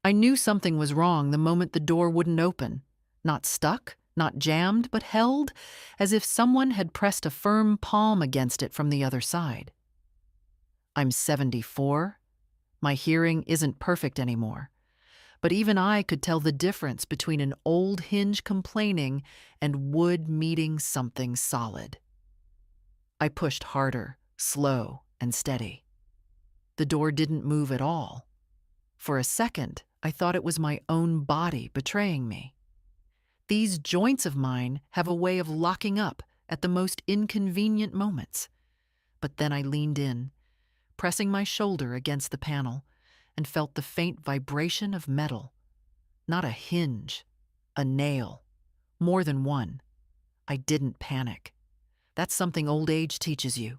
I knew something was wrong the moment the door wouldn't open. Not stuck, not jammed, but held, as if someone had pressed a firm palm against it from the other side. I'm 74. My hearing isn't perfect anymore. But even I could tell the difference between an old hinge complaining and wood meeting something solid. I pushed harder, slow and steady. The door didn't move at all. For a second, I thought it was my own body betraying me. These joints of mine have a way of locking up at the most inconvenient moments. But then I leaned in, pressing my shoulder against the panel, and felt the faint vibration of metal. Not a hinge, a nail, more than one. I didn't panic. That's something old age teaches you.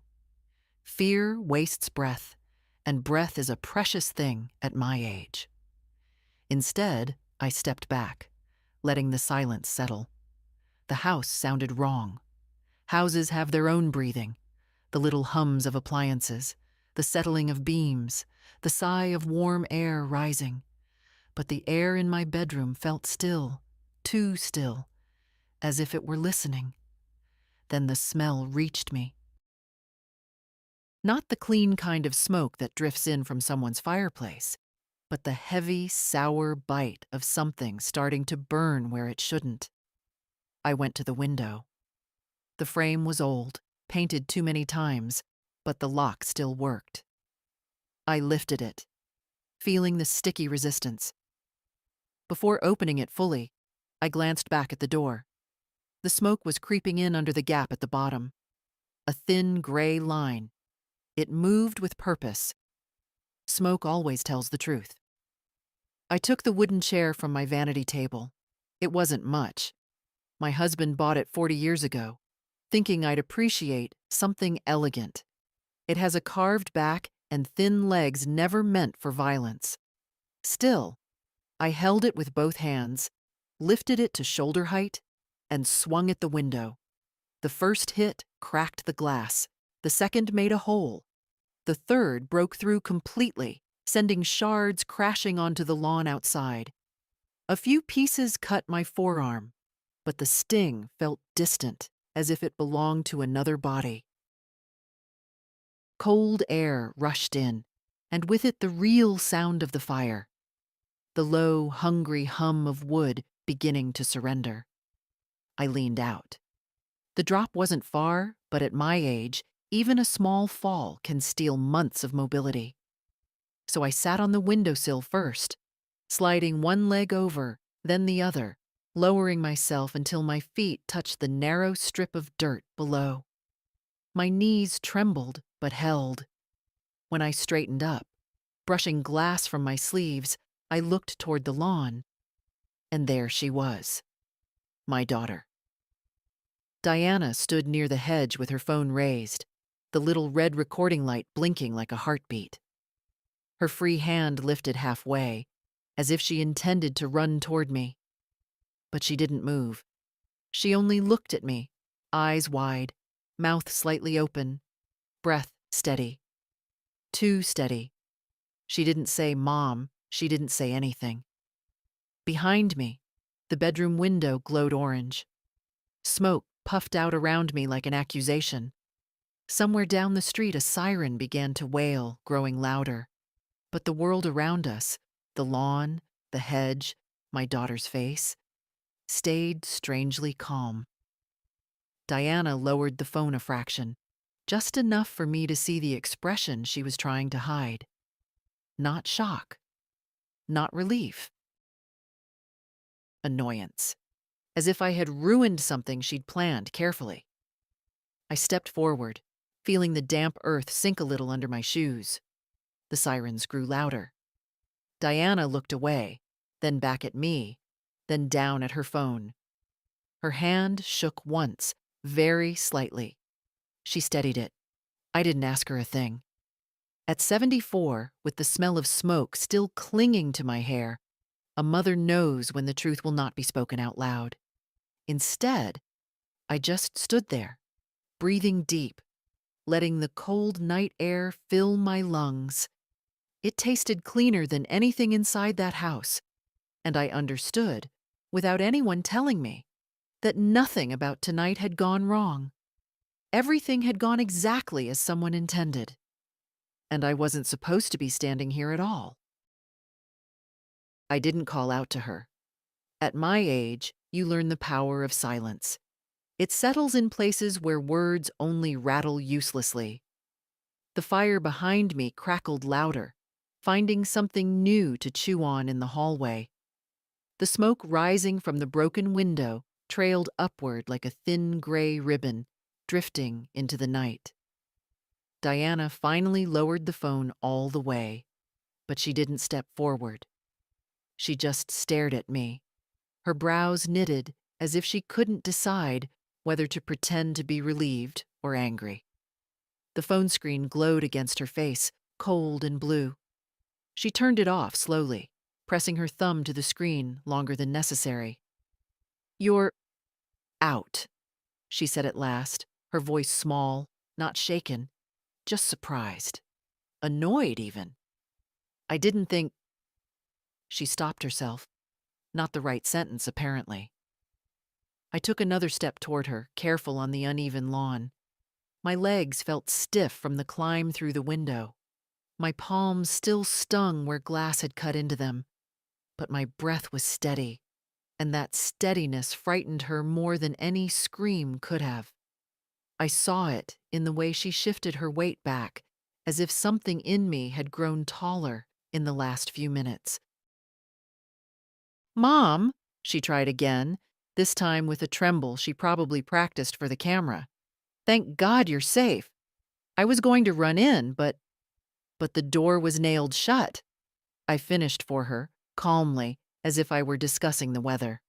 Fear wastes breath, and breath is a precious thing at my age. Instead, I stepped back, letting the silence settle. The house sounded wrong. Houses have their own breathing, the little hums of appliances, the settling of beams, the sigh of warm air rising. But the air in my bedroom felt still, too still, as if it were listening. Then the smell reached me. Not the clean kind of smoke that drifts in from someone's fireplace, but the heavy, sour bite of something starting to burn where it shouldn't. I went to the window. The frame was old, painted too many times, but the lock still worked. I lifted it, feeling the sticky resistance. Before opening it fully, I glanced back at the door. The smoke was creeping in under the gap at the bottom. A thin gray line. It moved with purpose. Smoke always tells the truth. I took the wooden chair from my vanity table. It wasn't much. My husband bought it 40 years ago, thinking I'd appreciate something elegant. It has a carved back and thin legs never meant for violence. Still, I held it with both hands, lifted it to shoulder height, and swung at the window. The first hit cracked the glass. The second made a hole. The third broke through completely, sending shards crashing onto the lawn outside. A few pieces cut my forearm, but the sting felt distant, as if it belonged to another body. Cold air rushed in, and with it the real sound of the fire. The low, hungry hum of wood beginning to surrender. I leaned out. The drop wasn't far, but at my age, even a small fall can steal months of mobility. So I sat on the windowsill first, sliding one leg over, then the other, lowering myself until my feet touched the narrow strip of dirt below. My knees trembled but held. When I straightened up, brushing glass from my sleeves, I looked toward the lawn, and there she was, my daughter. Diana stood near the hedge with her phone raised, the little red recording light blinking like a heartbeat. Her free hand lifted halfway, as if she intended to run toward me. But she didn't move. She only looked at me, eyes wide, mouth slightly open, breath steady. Too steady. She didn't say Mom, she didn't say anything. Behind me, the bedroom window glowed orange. Smoke puffed out around me like an accusation. Somewhere down the street a siren began to wail, growing louder. But the world around us, the lawn, the hedge, my daughter's face, stayed strangely calm. Diana lowered the phone a fraction, just enough for me to see the expression she was trying to hide. Not shock. Not relief. Annoyance. As if I had ruined something she'd planned carefully. I stepped forward, feeling the damp earth sink a little under my shoes. The sirens grew louder. Diana looked away, then back at me, then down at her phone. Her hand shook once, very slightly. She steadied it. I didn't ask her a thing. At 74, with the smell of smoke still clinging to my hair, a mother knows when the truth will not be spoken out loud. Instead, I just stood there, breathing deep, letting the cold night air fill my lungs, It tasted cleaner than anything inside that house, and I understood, without anyone telling me, that nothing about tonight had gone wrong. Everything had gone exactly as someone intended, and I wasn't supposed to be standing here at all. I didn't call out to her. At my age, you learn the power of silence. It settles in places where words only rattle uselessly. The fire behind me crackled louder, finding something new to chew on in the hallway. The smoke rising from the broken window trailed upward like a thin gray ribbon, drifting into the night. Diana finally lowered the phone all the way, but she didn't step forward. She just stared at me, her brows knitted as if she couldn't decide whether to pretend to be relieved or angry. The phone screen glowed against her face, cold and blue. She turned it off slowly, pressing her thumb to the screen longer than necessary. "You're out," she said at last, her voice small, not shaken, just surprised. Annoyed, even. I didn't think. She stopped herself. Not the right sentence, apparently. I took another step toward her, careful on the uneven lawn. My legs felt stiff from the climb through the window. My palms still stung where glass had cut into them, but my breath was steady, and that steadiness frightened her more than any scream could have. I saw it in the way she shifted her weight back, as if something in me had grown taller in the last few minutes. "Mom," she tried again, this time with a tremble she probably practiced for the camera. "Thank God you're safe. I was going to run in, but the door was nailed shut." I finished for her, calmly, as if I were discussing the weather.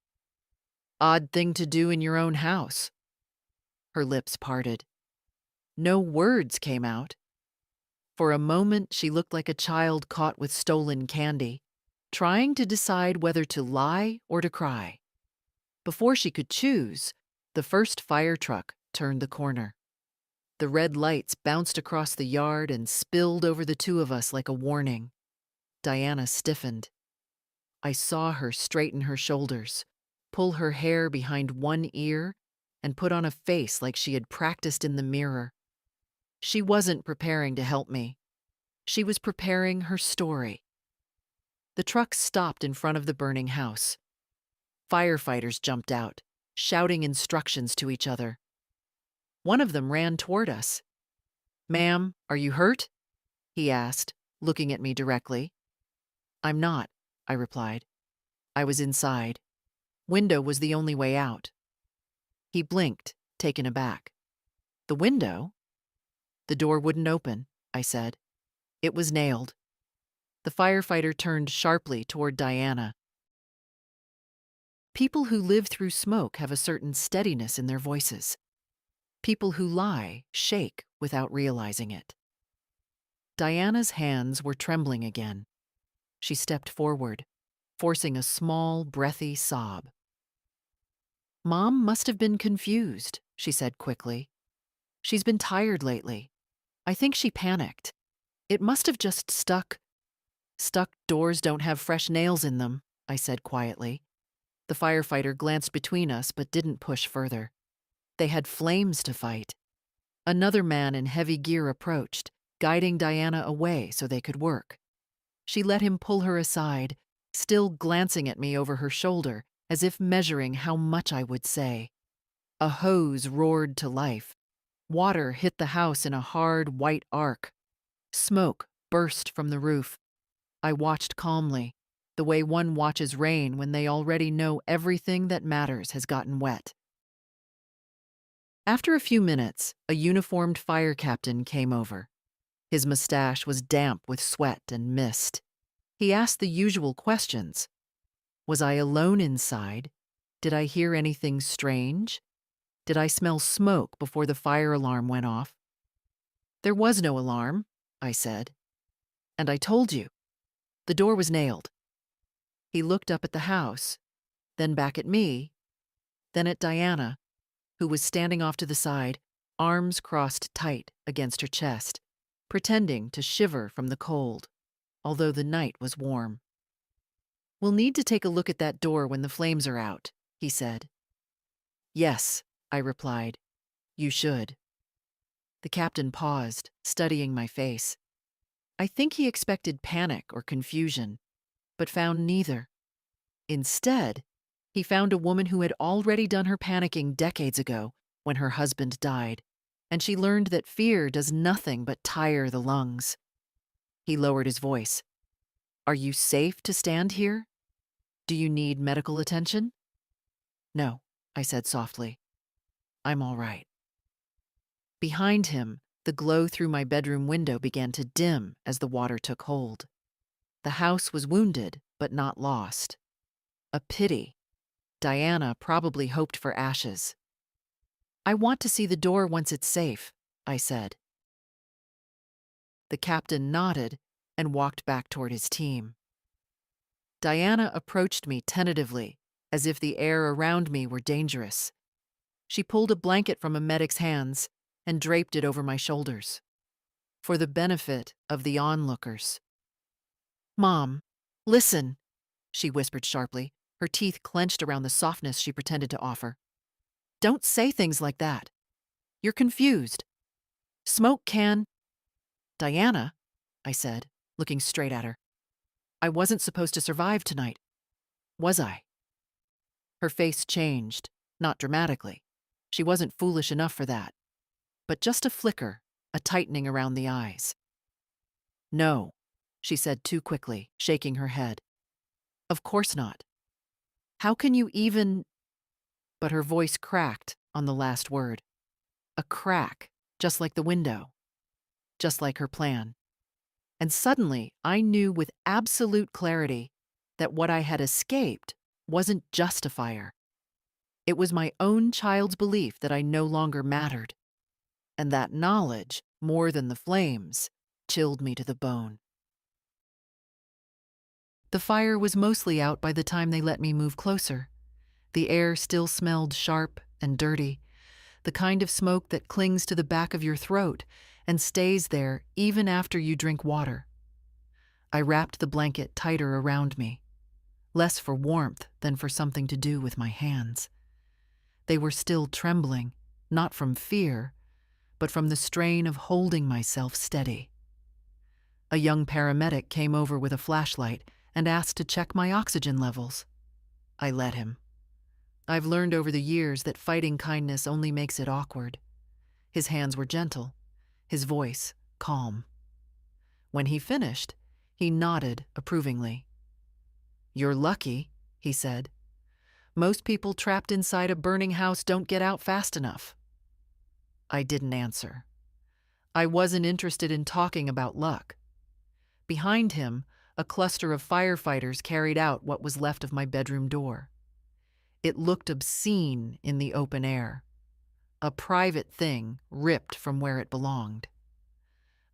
"Odd thing to do in your own house." Her lips parted. No words came out. For a moment, she looked like a child caught with stolen candy, trying to decide whether to lie or to cry. Before she could choose, the first fire truck turned the corner. The red lights bounced across the yard and spilled over the two of us like a warning. Diana stiffened. I saw her straighten her shoulders, pull her hair behind one ear, and put on a face like she had practiced in the mirror. She wasn't preparing to help me. She was preparing her story. The truck stopped in front of the burning house. Firefighters jumped out, shouting instructions to each other. One of them ran toward us. "Ma'am, are you hurt?" he asked, looking at me directly. "I'm not," I replied. I was inside. Window was the only way out. He blinked, taken aback. "The window?" "The door wouldn't open," I said. "It was nailed." The firefighter turned sharply toward Diana. People who live through smoke have a certain steadiness in their voices. People who lie shake without realizing it. Diana's hands were trembling again. She stepped forward, forcing a small, breathy sob. "Mom must have been confused," she said quickly. "She's been tired lately. I think she panicked. It must have just stuck." "Stuck doors don't have fresh nails in them," I said quietly. The firefighter glanced between us but didn't push further. They had flames to fight. Another man in heavy gear approached, guiding Diana away so they could work. She let him pull her aside, still glancing at me over her shoulder, as if measuring how much I would say. A hose roared to life. Water hit the house in a hard, white arc. Smoke burst from the roof. I watched calmly, the way one watches rain when they already know everything that matters has gotten wet. After a few minutes, a uniformed fire captain came over. His mustache was damp with sweat and mist. He asked the usual questions. Was I alone inside? Did I hear anything strange? Did I smell smoke before the fire alarm went off? "There was no alarm," I said. "And I told you. The door was nailed." He looked up at the house, then back at me, then at Diana, who was standing off to the side, arms crossed tight against her chest, pretending to shiver from the cold, although the night was warm. "We'll need to take a look at that door when the flames are out," he said. "Yes," I replied. "You should." The captain paused, studying my face. I think he expected panic or confusion, but found neither. Instead, he found a woman who had already done her panicking decades ago when her husband died, and she learned that fear does nothing but tire the lungs. He lowered his voice. "Are you safe to stand here? Do you need medical attention?" "No," I said softly. "I'm all right." Behind him, the glow through my bedroom window began to dim as the water took hold. The house was wounded, but not lost. A pity. Diana probably hoped for ashes. "I want to see the door once it's safe," I said. The captain nodded and walked back toward his team. Diana approached me tentatively, as if the air around me were dangerous. She pulled a blanket from a medic's hands and draped it over my shoulders, for the benefit of the onlookers. "Mom, listen," she whispered sharply, her teeth clenched around the softness she pretended to offer. "Don't say things like that. You're confused. Smoke can—" "Diana," I said, looking straight at her. "I wasn't supposed to survive tonight, was I?" Her face changed, not dramatically. She wasn't foolish enough for that. But just a flicker, a tightening around the eyes. "No," she said too quickly, shaking her head. "Of course not. How can you even—" But her voice cracked on the last word. A crack, just like the window. Just like her plan. And suddenly, I knew with absolute clarity that what I had escaped wasn't just a fire. It was my own child's belief that I no longer mattered. And that knowledge, more than the flames, chilled me to the bone. The fire was mostly out by the time they let me move closer. The air still smelled sharp and dirty, the kind of smoke that clings to the back of your throat and stays there even after you drink water. I wrapped the blanket tighter around me, less for warmth than for something to do with my hands. They were still trembling, not from fear, but from the strain of holding myself steady. A young paramedic came over with a flashlight and asked to check my oxygen levels. I let him. I've learned over the years that fighting kindness only makes it awkward. His hands were gentle, his voice calm. When he finished, he nodded approvingly. "You're lucky," he said. "Most people trapped inside a burning house don't get out fast enough." I didn't answer. I wasn't interested in talking about luck. Behind him, a cluster of firefighters carried out what was left of my bedroom door. It looked obscene in the open air. A private thing ripped from where it belonged.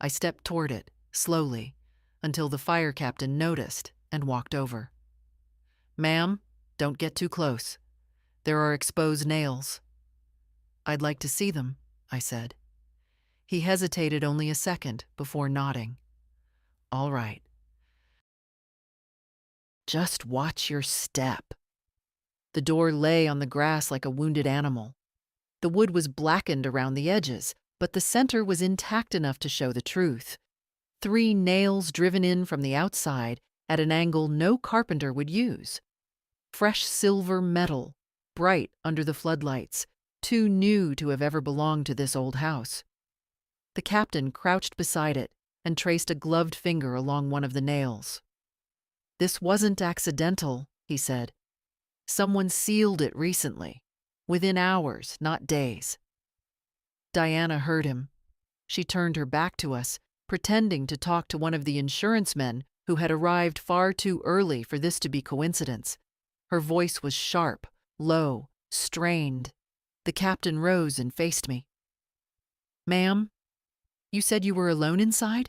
I stepped toward it, slowly, until the fire captain noticed and walked over. "Ma'am, don't get too close. There are exposed nails." "I'd like to see them," I said. He hesitated only a second before nodding. "All right." "Just watch your step." The door lay on the grass like a wounded animal. The wood was blackened around the edges, but the center was intact enough to show the truth. 3 nails driven in from the outside at an angle no carpenter would use. Fresh silver metal, bright under the floodlights, too new to have ever belonged to this old house. The captain crouched beside it and traced a gloved finger along one of the nails. "This wasn't accidental," he said. "Someone sealed it recently, within hours, not days." Diana heard him. She turned her back to us, pretending to talk to one of the insurance men who had arrived far too early for this to be coincidence. Her voice was sharp, low, strained. The captain rose and faced me. "Ma'am, you said you were alone inside?"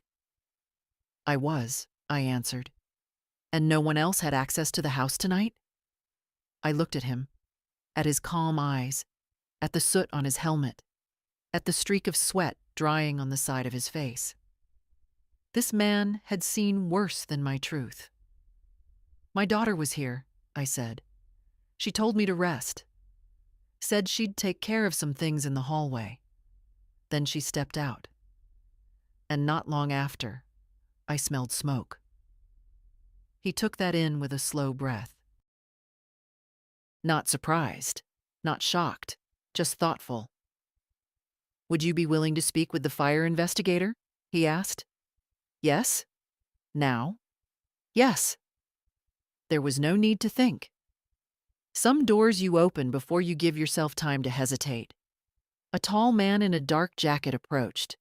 "I was," I answered. "And no one else had access to the house tonight?" I looked at him, at his calm eyes, at the soot on his helmet, at the streak of sweat drying on the side of his face. This man had seen worse than my truth. "My daughter was here," I said. "She told me to rest. Said she'd take care of some things in the hallway. Then she stepped out. And not long after, I smelled smoke." He took that in with a slow breath. Not surprised, not shocked, just thoughtful. "Would you be willing to speak with the fire investigator?" he asked. "Yes." "Now?" "Yes." There was no need to think. Some doors you open before you give yourself time to hesitate. A tall man in a dark jacket approached.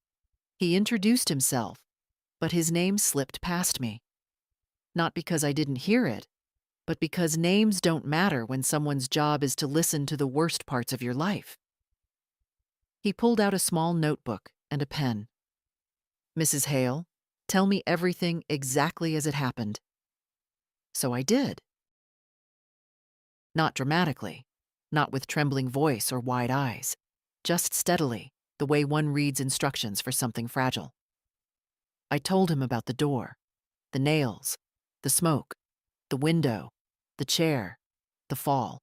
He introduced himself, but his name slipped past me. Not because I didn't hear it, but because names don't matter when someone's job is to listen to the worst parts of your life. He pulled out a small notebook and a pen. "Mrs. Hale, tell me everything exactly as it happened." So I did. Not dramatically, not with trembling voice or wide eyes, just steadily, the way one reads instructions for something fragile. I told him about the door, the nails, the smoke, the window, the chair, the fall,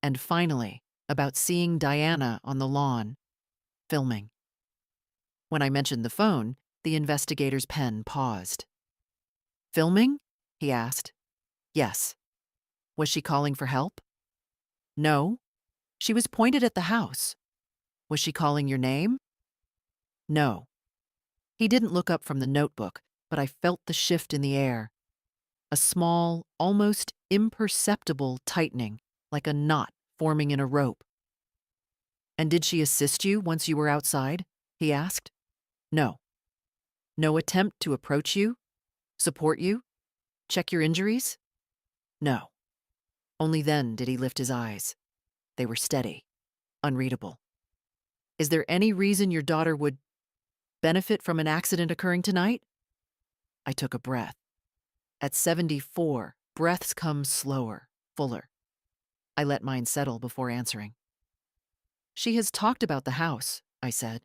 and finally, about seeing Diana on the lawn, filming. When I mentioned the phone, the investigator's pen paused. "Filming?" he asked. "Yes." "Was she calling for help?" "No. She was pointed at the house." "Was she calling your name?" "No." He didn't look up from the notebook, but I felt the shift in the air. A small, almost imperceptible tightening, like a knot forming in a rope. "And did she assist you once you were outside?" he asked. "No." "No attempt to approach you? Support you? Check your injuries?" "No." Only then did he lift his eyes. They were steady, unreadable. "Is there any reason your daughter would benefit from an accident occurring tonight?" I took a breath. At 74, breaths come slower, fuller. I let mine settle before answering. "She has talked about the house," I said.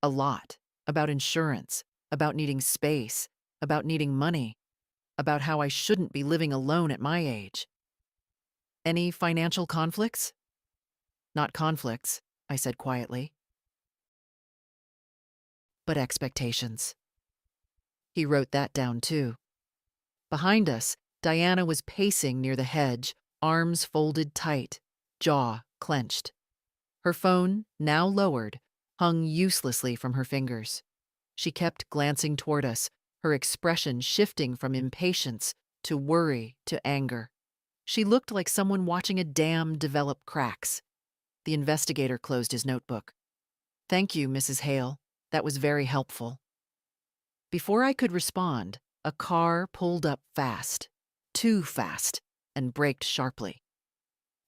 "A lot. About insurance, about needing space, about needing money, about how I shouldn't be living alone at my age." "Any financial conflicts?" "Not conflicts," I said quietly, "but expectations." He wrote that down too. Behind us, Diana was pacing near the hedge, arms folded tight, jaw clenched. Her phone, now lowered, hung uselessly from her fingers. She kept glancing toward us, her expression shifting from impatience to worry to anger. She looked like someone watching a dam develop cracks. The investigator closed his notebook. "Thank you, Mrs. Hale. That was very helpful." Before I could respond, a car pulled up fast, too fast, and braked sharply.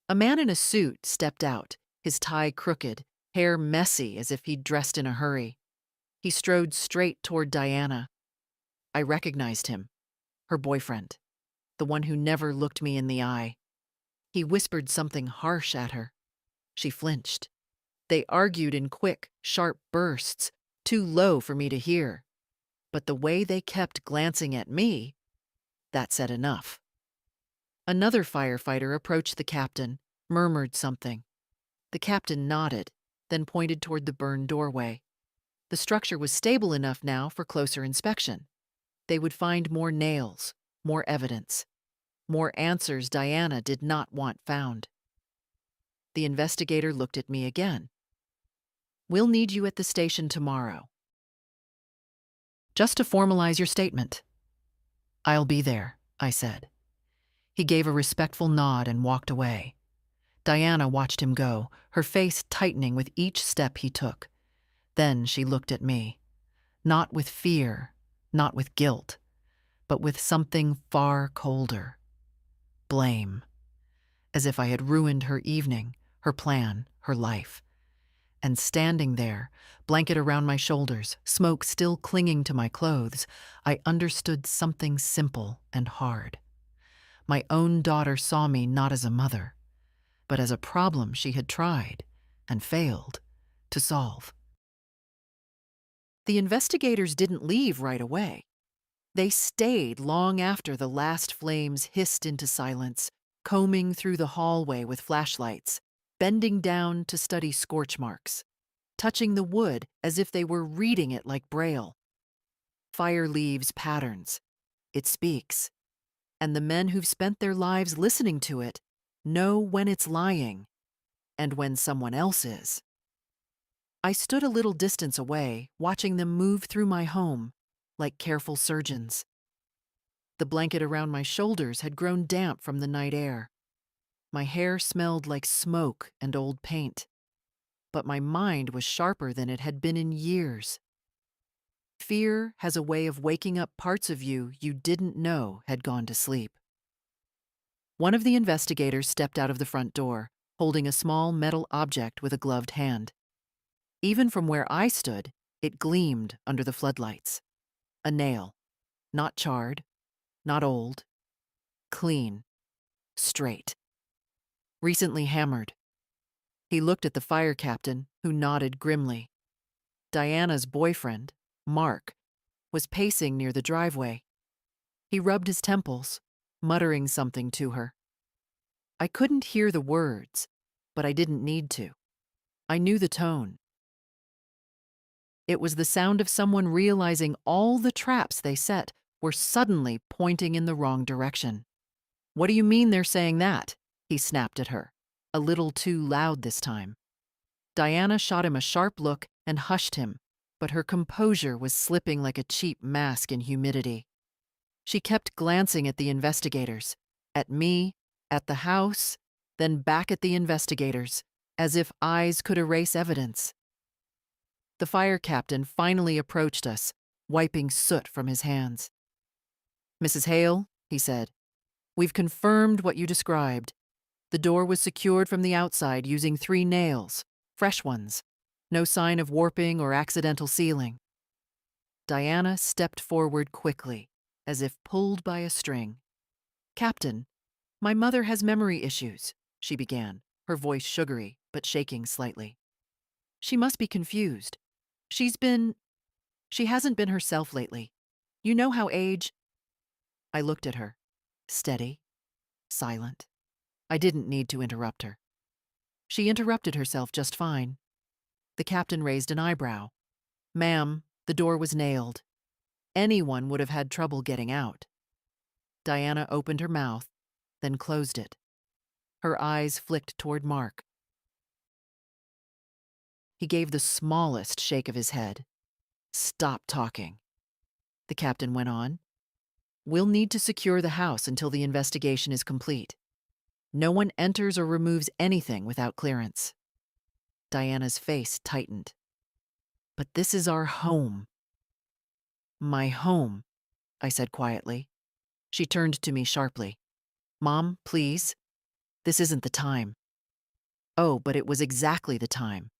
A man in a suit stepped out, his tie crooked, hair messy as if he'd dressed in a hurry. He strode straight toward Diana. I recognized him, her boyfriend, the one who never looked me in the eye. He whispered something harsh at her. She flinched. They argued in quick, sharp bursts, too low for me to hear. But the way they kept glancing at me, that said enough. Another firefighter approached the captain, murmured something. The captain nodded, then pointed toward the burned doorway. The structure was stable enough now for closer inspection. They would find more nails, more evidence, more answers Diana did not want found. The investigator looked at me again. "We'll need you at the station tomorrow. Just to formalize your statement." "I'll be there," I said. He gave a respectful nod and walked away. Diana watched him go, her face tightening with each step he took. Then she looked at me, not with fear, not with guilt, but with something far colder. Blame. As if I had ruined her evening, her plan, her life. And standing there, blanket around my shoulders, smoke still clinging to my clothes, I understood something simple and hard. My own daughter saw me not as a mother, but as a problem she had tried, and failed, to solve. The investigators didn't leave right away. They stayed long after the last flames hissed into silence, combing through the hallway with flashlights, bending down to study scorch marks, touching the wood as if they were reading it like Braille. Fire leaves patterns. It speaks. And the men who've spent their lives listening to it know when it's lying and when someone else is. I stood a little distance away, watching them move through my home like careful surgeons. The blanket around my shoulders had grown damp from the night air. My hair smelled like smoke and old paint, but my mind was sharper than it had been in years. Fear has a way of waking up parts of you didn't know had gone to sleep. One of the investigators stepped out of the front door, holding a small metal object with a gloved hand. Even from where I stood, it gleamed under the floodlights. A nail, not charred, not old, clean, straight. Recently hammered. He looked at the fire captain, who nodded grimly. Diana's boyfriend, Mark, was pacing near the driveway. He rubbed his temples, muttering something to her. I couldn't hear the words, but I didn't need to. I knew the tone. It was the sound of someone realizing all the traps they set were suddenly pointing in the wrong direction. "What do you mean they're saying that?" he snapped at her, a little too loud this time. Diana shot him a sharp look and hushed him, but her composure was slipping like a cheap mask in humidity. She kept glancing at the investigators, at me, at the house, then back at the investigators, as if eyes could erase evidence. The fire captain finally approached us, wiping soot from his hands. "Mrs. Hale," he said, "we've confirmed what you described. The door was secured from the outside using 3 nails, fresh ones. No sign of warping or accidental sealing." Diana stepped forward quickly, as if pulled by a string. "Captain, my mother has memory issues," she began, her voice sugary but shaking slightly. "She must be confused. She hasn't been herself lately. You know how age—" I looked at her, steady, silent. I didn't need to interrupt her. She interrupted herself just fine. The captain raised an eyebrow. "Ma'am, the door was nailed. Anyone would have had trouble getting out." Diana opened her mouth, then closed it. Her eyes flicked toward Mark. He gave the smallest shake of his head. "Stop talking." The captain went on. "We'll need to secure the house until the investigation is complete. No one enters or removes anything without clearance." Diana's face tightened. "But this is our home." "My home," I said quietly. She turned to me sharply. "Mom, please. This isn't the time." Oh, but it was exactly the time.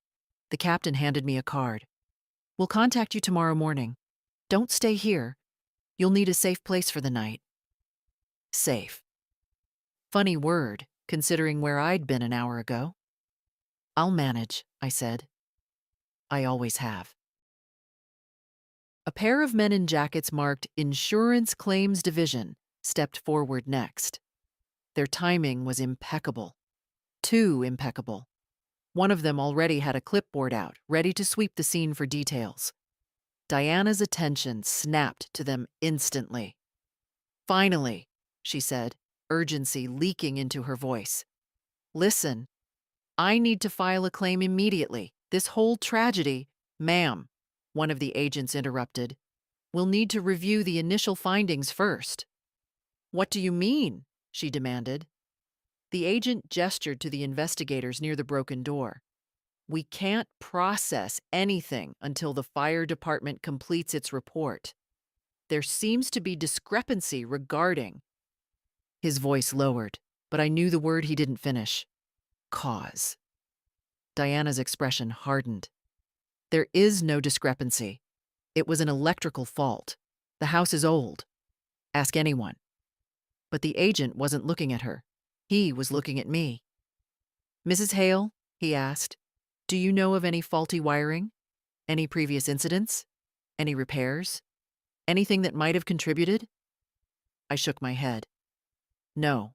The captain handed me a card. "We'll contact you tomorrow morning. Don't stay here. You'll need a safe place for the night." Safe. Funny word, considering where I'd been an hour ago. "I'll manage," I said. I always have. A pair of men in jackets marked Insurance Claims Division stepped forward next. Their timing was impeccable. Too impeccable. One of them already had a clipboard out, ready to sweep the scene for details. Diana's attention snapped to them instantly. "Finally," she said, urgency leaking into her voice. "Listen, I need to file a claim immediately. This whole tragedy—" "Ma'am," one of the agents interrupted, "we'll need to review the initial findings first." "What do you mean?" she demanded. The agent gestured to the investigators near the broken door. "We can't process anything until the fire department completes its report. There seems to be discrepancy regarding—" His voice lowered, but I knew the word he didn't finish. "Cause." Diana's expression hardened. "There is no discrepancy. It was an electrical fault. The house is old. Ask anyone." But the agent wasn't looking at her. He was looking at me. "Mrs. Hale," he asked, "do you know of any faulty wiring? Any previous incidents? Any repairs?" Anything that might have contributed? I shook my head. No.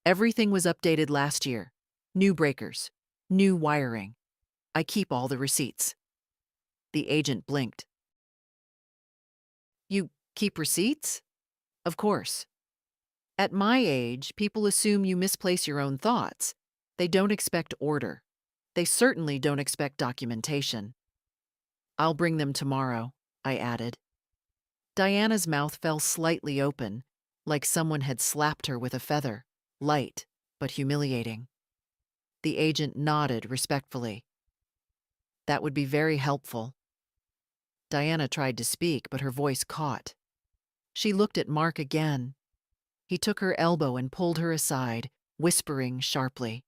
Everything was updated last year. New breakers. New wiring. I keep all the receipts. The agent blinked. You keep receipts? Of course. At my age, people assume you misplace your own thoughts. They don't expect order. They certainly don't expect documentation. I'll bring them tomorrow, I added. Diana's mouth fell slightly open, like someone had slapped her with a feather, light but humiliating. The agent nodded respectfully. That would be very helpful. Diana tried to speak, but her voice caught. She looked at Mark again. He took her elbow and pulled her aside, whispering sharply.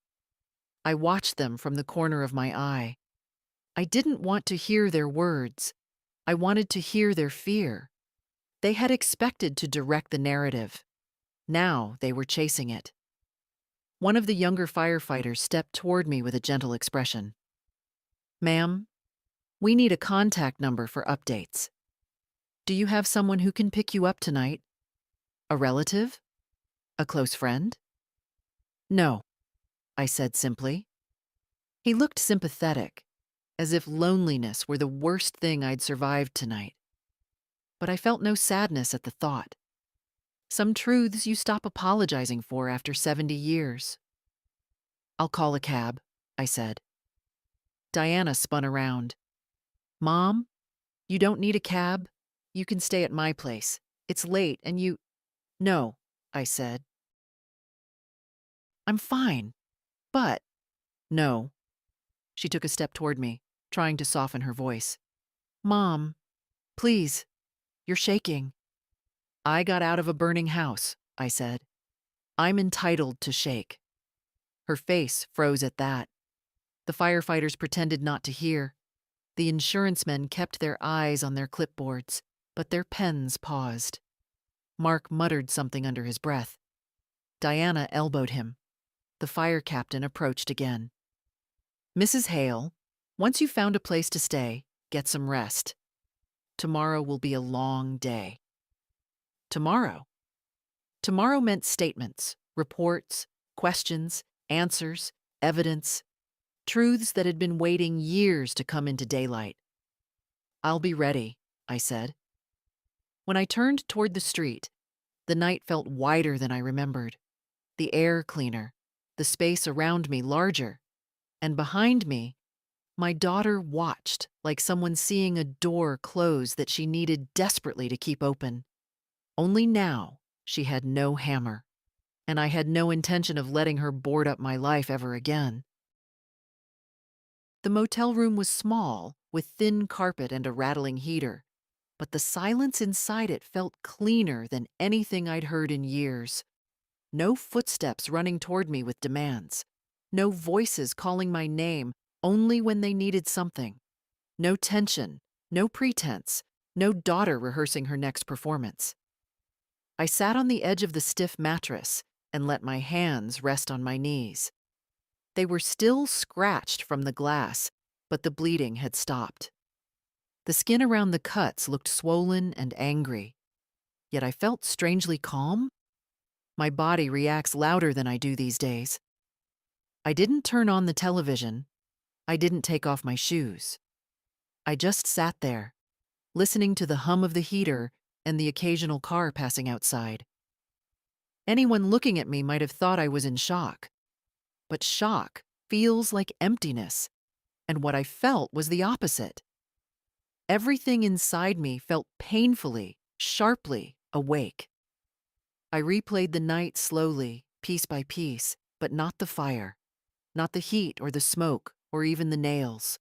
I watched them from the corner of my eye. I didn't want to hear their words. I wanted to hear their fear. They had expected to direct the narrative. Now they were chasing it. One of the younger firefighters stepped toward me with a gentle expression. Ma'am, we need a contact number for updates. Do you have someone who can pick you up tonight? A relative? A close friend? No, I said simply. He looked sympathetic, as if loneliness were the worst thing I'd survived tonight. But I felt no sadness at the thought. Some truths you stop apologizing for after 70 years. I'll call a cab, I said. Diana spun around. Mom, you don't need a cab. You can stay at my place. It's late and you... No, I said. I'm fine, but... No. She took a step toward me, trying to soften her voice. Mom, please, you're shaking. I got out of a burning house, I said. I'm entitled to shake. Her face froze at that. The firefighters pretended not to hear. The insurance men kept their eyes on their clipboards, but their pens paused. Mark muttered something under his breath. Diana elbowed him. The fire captain approached again. Mrs. Hale, once you've found a place to stay, get some rest. Tomorrow will be a long day. Tomorrow? Tomorrow meant statements, reports, questions, answers, evidence, truths that had been waiting years to come into daylight. I'll be ready, I said. When I turned toward the street, the night felt wider than I remembered, the air cleaner, the space around me larger, and behind me, my daughter watched like someone seeing a door close that she needed desperately to keep open. Only now she had no hammer, and I had no intention of letting her board up my life ever again. The motel room was small, with thin carpet and a rattling heater, but the silence inside it felt cleaner than anything I'd heard in years. No footsteps running toward me with demands. No voices calling my name only when they needed something. No tension, no pretense, no daughter rehearsing her next performance. I sat on the edge of the stiff mattress and let my hands rest on my knees. They were still scratched from the glass, but the bleeding had stopped. The skin around the cuts looked swollen and angry, yet I felt strangely calm. My body reacts louder than I do these days. I didn't turn on the television. I didn't take off my shoes. I just sat there, listening to the hum of the heater and the occasional car passing outside. Anyone looking at me might have thought I was in shock. But shock feels like emptiness, and what I felt was the opposite. Everything inside me felt painfully, sharply awake. I replayed the night slowly, piece by piece, but not the fire, not the heat or the smoke or even the nails.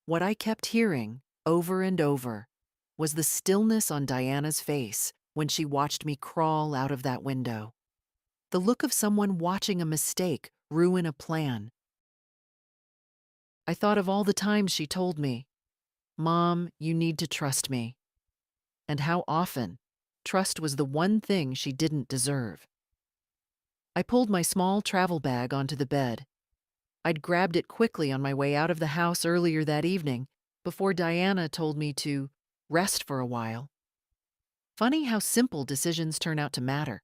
What I kept hearing, over and over, was the stillness on Diana's face when she watched me crawl out of that window. The look of someone watching a mistake ruin a plan. I thought of all the times she told me, "Mom, you need to trust me," and how often trust was the one thing she didn't deserve. I pulled my small travel bag onto the bed. I'd grabbed it quickly on my way out of the house earlier that evening, before Diana told me to rest for a while. Funny how simple decisions turn out to matter.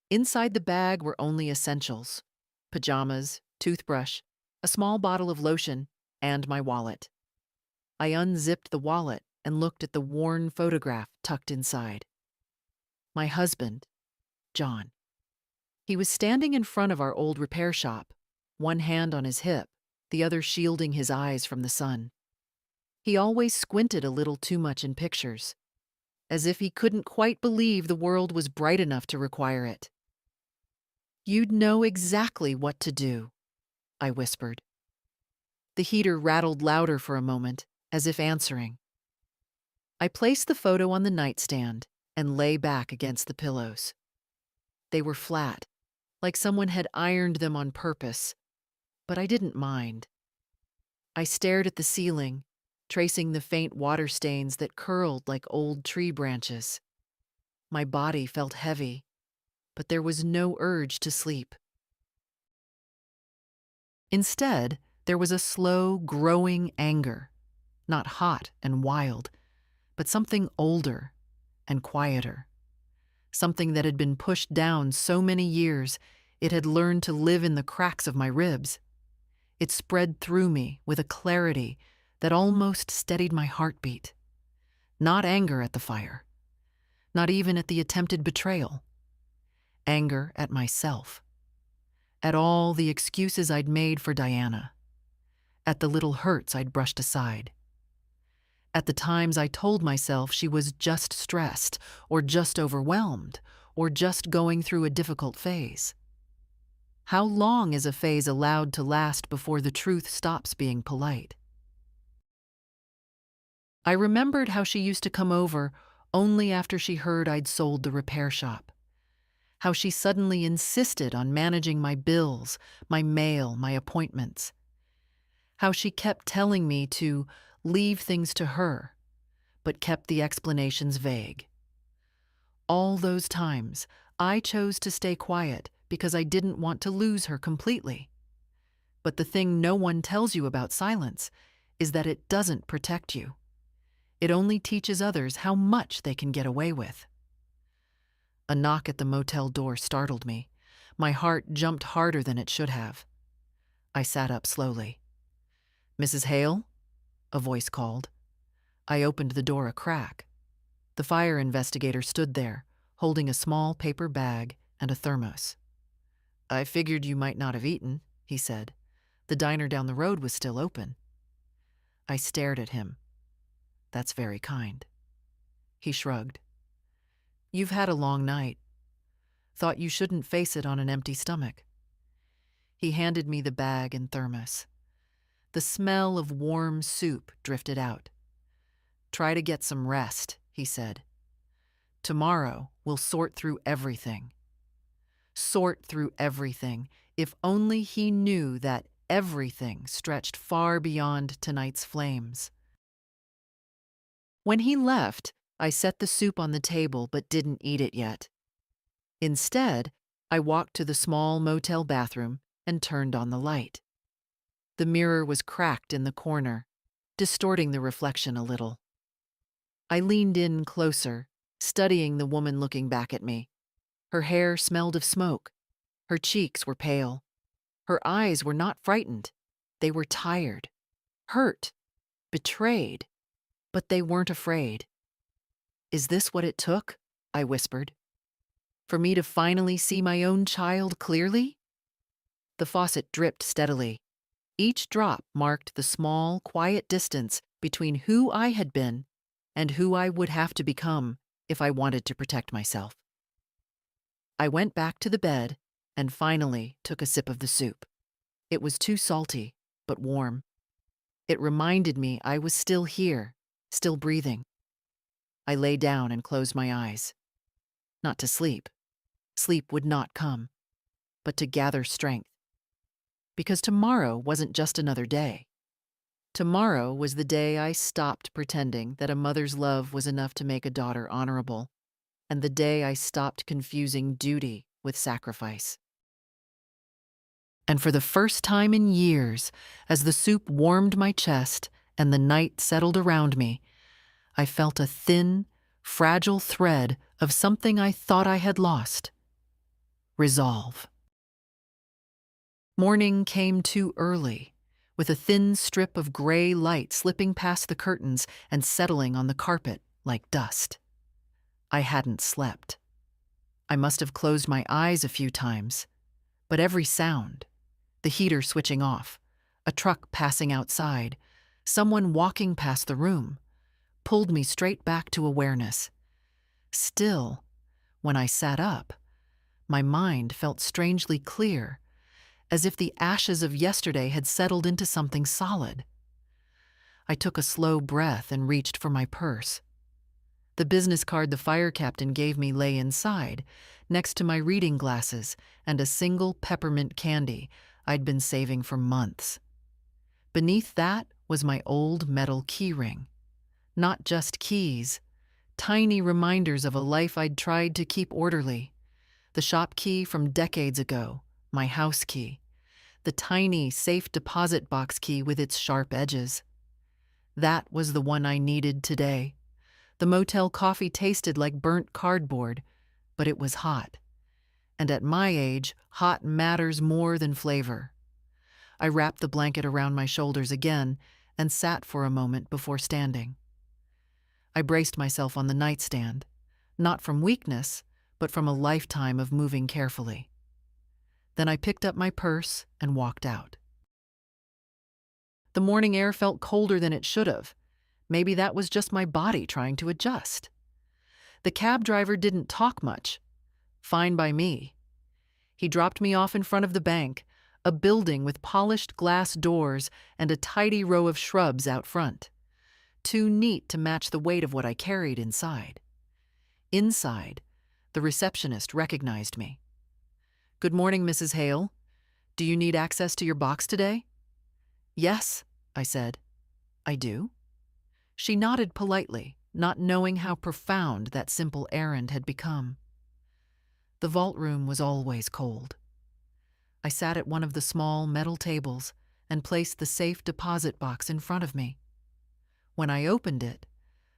Inside the bag were only essentials: pajamas, toothbrush, a small bottle of lotion, and my wallet. I unzipped the wallet and looked at the worn photograph tucked inside. My husband, John. He was standing in front of our old repair shop, one hand on his hip, the other shielding his eyes from the sun. He always squinted a little too much in pictures, as if he couldn't quite believe the world was bright enough to require it. "You'd know exactly what to do," I whispered. The heater rattled louder for a moment, as if answering. I placed the photo on the nightstand and lay back against the pillows. They were flat, like someone had ironed them on purpose, but I didn't mind. I stared at the ceiling, tracing the faint water stains that curled like old tree branches. My body felt heavy, but there was no urge to sleep. Instead, there was a slow, growing anger, not hot and wild, but something older and quieter. Something that had been pushed down so many years it had learned to live in the cracks of my ribs. It spread through me with a clarity that almost steadied my heartbeat. Not anger at the fire, not even at the attempted betrayal. Anger at myself, at all the excuses I'd made for Diana, at the little hurts I'd brushed aside, at the times I told myself she was just stressed, or just overwhelmed, or just going through a difficult phase. How long is a phase allowed to last before the truth stops being polite? I remembered how she used to come over only after she heard I'd sold the repair shop. How she suddenly insisted on managing my bills, my mail, my appointments. How she kept telling me to leave things to her, but kept the explanations vague. All those times, I chose to stay quiet because I didn't want to lose her completely. But the thing no one tells you about silence is that it doesn't protect you. It only teaches others how much they can get away with. A knock at the motel door startled me. My heart jumped harder than it should have. I sat up slowly. "Mrs. Hale?" a voice called. I opened the door a crack. The fire investigator stood there, holding a small paper bag and a thermos. "I figured you might not have eaten," he said. "The diner down the road was still open." I stared at him. "That's very kind." He shrugged. "You've had a long night. Thought you shouldn't face it on an empty stomach." He handed me the bag and thermos. The smell of warm soup drifted out. "Try to get some rest," he said. "Tomorrow we'll sort through everything." Sort through everything. If only he knew that everything stretched far beyond tonight's flames. When he left, I set the soup on the table but didn't eat it yet. Instead, I walked to the small motel bathroom and turned on the light. The mirror was cracked in the corner, distorting the reflection a little. I leaned in closer, studying the woman looking back at me. Her hair smelled of smoke. Her cheeks were pale. Her eyes were not frightened. They were tired, hurt, betrayed, but they weren't afraid. "Is this what it took?" I whispered. "For me to finally see my own child clearly?" The faucet dripped steadily. Each drop marked the small, quiet distance between who I had been and who I would have to become if I wanted to protect myself. I went back to the bed and finally took a sip of the soup. It was too salty, but warm. It reminded me I was still here, still breathing. I lay down and closed my eyes. Not to sleep. Sleep would not come, but to gather strength. Because tomorrow wasn't just another day. Tomorrow was the day I stopped pretending that a mother's love was enough to make a daughter honorable, and the day I stopped confusing duty with sacrifice. And for the first time in years, as the soup warmed my chest and the night settled around me, I felt a thin, fragile thread of something I thought I had lost. Resolve. Morning came too early, with a thin strip of gray light slipping past the curtains and settling on the carpet like dust. I hadn't slept. I must have closed my eyes a few times, but every sound, the heater switching off, a truck passing outside, someone walking past the room, pulled me straight back to awareness. Still, when I sat up, my mind felt strangely clear, as if the ashes of yesterday had settled into something solid. I took a slow breath and reached for my purse. The business card the fire captain gave me lay inside, next to my reading glasses and a single peppermint candy I'd been saving for months. Beneath that was my old metal keyring. Not just keys, tiny reminders of a life I'd tried to keep orderly. The shop key from decades ago, my house key, the tiny safe deposit box key with its sharp edges. That was the one I needed today. The motel coffee tasted like burnt cardboard, but it was hot. And at my age, hot matters more than flavor. I wrapped the blanket around my shoulders again and sat for a moment before standing. I braced myself on the nightstand, not from weakness, but from a lifetime of moving carefully. Then I picked up my purse and walked out. The morning air felt colder than it should have. Maybe that was just my body trying to adjust. The cab driver didn't talk much. Fine by me. He dropped me off in front of the bank, a building with polished glass doors and a tidy row of shrubs out front. Too neat to match the weight of what I carried inside. Inside, the receptionist recognized me. "Good morning, Mrs. Hale. Do you need access to your box today?" "Yes," I said. "I do?" She nodded politely, not knowing how profound that simple errand had become. The vault room was always cold. I sat at one of the small metal tables and placed the safe deposit box in front of me. When I opened it,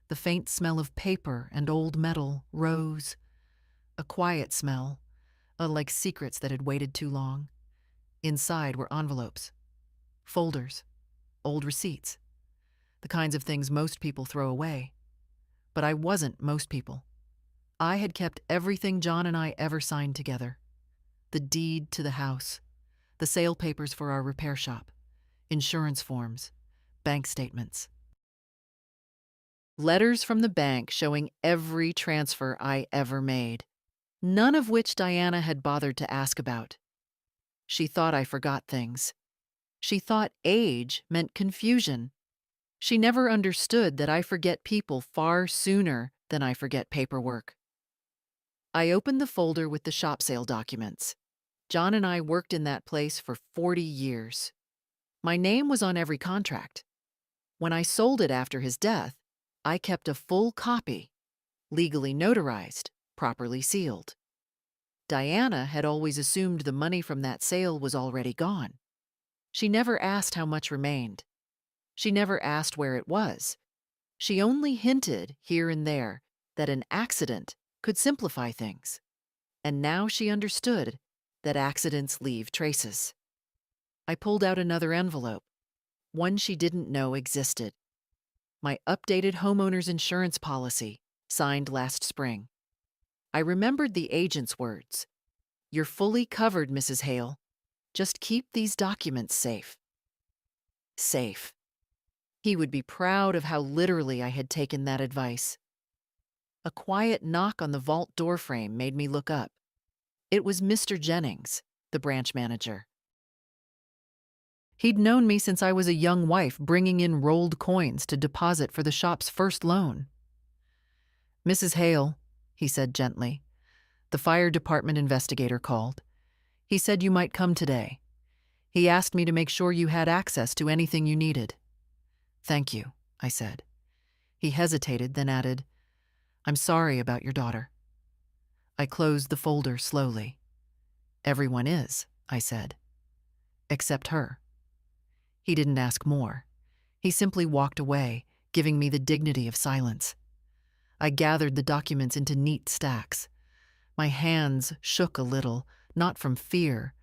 the faint smell of paper and old metal rose. A quiet smell, like secrets that had waited too long. Inside were envelopes, folders, old receipts, the kinds of things most people throw away. But I wasn't most people. I had kept everything John and I ever signed together. The deed to the house, the sale papers for our repair shop, insurance forms, bank statements. Letters from the bank showing every transfer I ever made, none of which Diana had bothered to ask about. She thought I forgot things. She thought age meant confusion. She never understood that I forget people far sooner than I forget paperwork. I opened the folder with the shop sale documents. John and I worked in that place for 40 years. My name was on every contract. When I sold it after his death, I kept a full copy, legally notarized, properly sealed. Diana had always assumed the money from that sale was already gone. She never asked how much remained. She never asked where it was. She only hinted here and there that an accident could simplify things. And now she understood that accidents leave traces. I pulled out another envelope, one she didn't know existed. My updated homeowner's insurance policy, signed last spring. I remembered the agent's words. "You're fully covered, Mrs. Hale. Just keep these documents safe." Safe. He would be proud of how literally I had taken that advice. A quiet knock on the vault doorframe made me look up. It was Mr. Jennings, the branch manager. He'd known me since I was a young wife bringing in rolled coins to deposit for the shop's first loan. "Mrs. Hale," he said gently. "The fire department investigator called. He said you might come today. He asked me to make sure you had access to anything you needed." "Thank you," I said. He hesitated, then added, "I'm sorry about your daughter." I closed the folder slowly. "Everyone is," I said. "Except her." He didn't ask more. He simply walked away, giving me the dignity of silence. I gathered the documents into neat stacks. My hands shook a little, not from fear,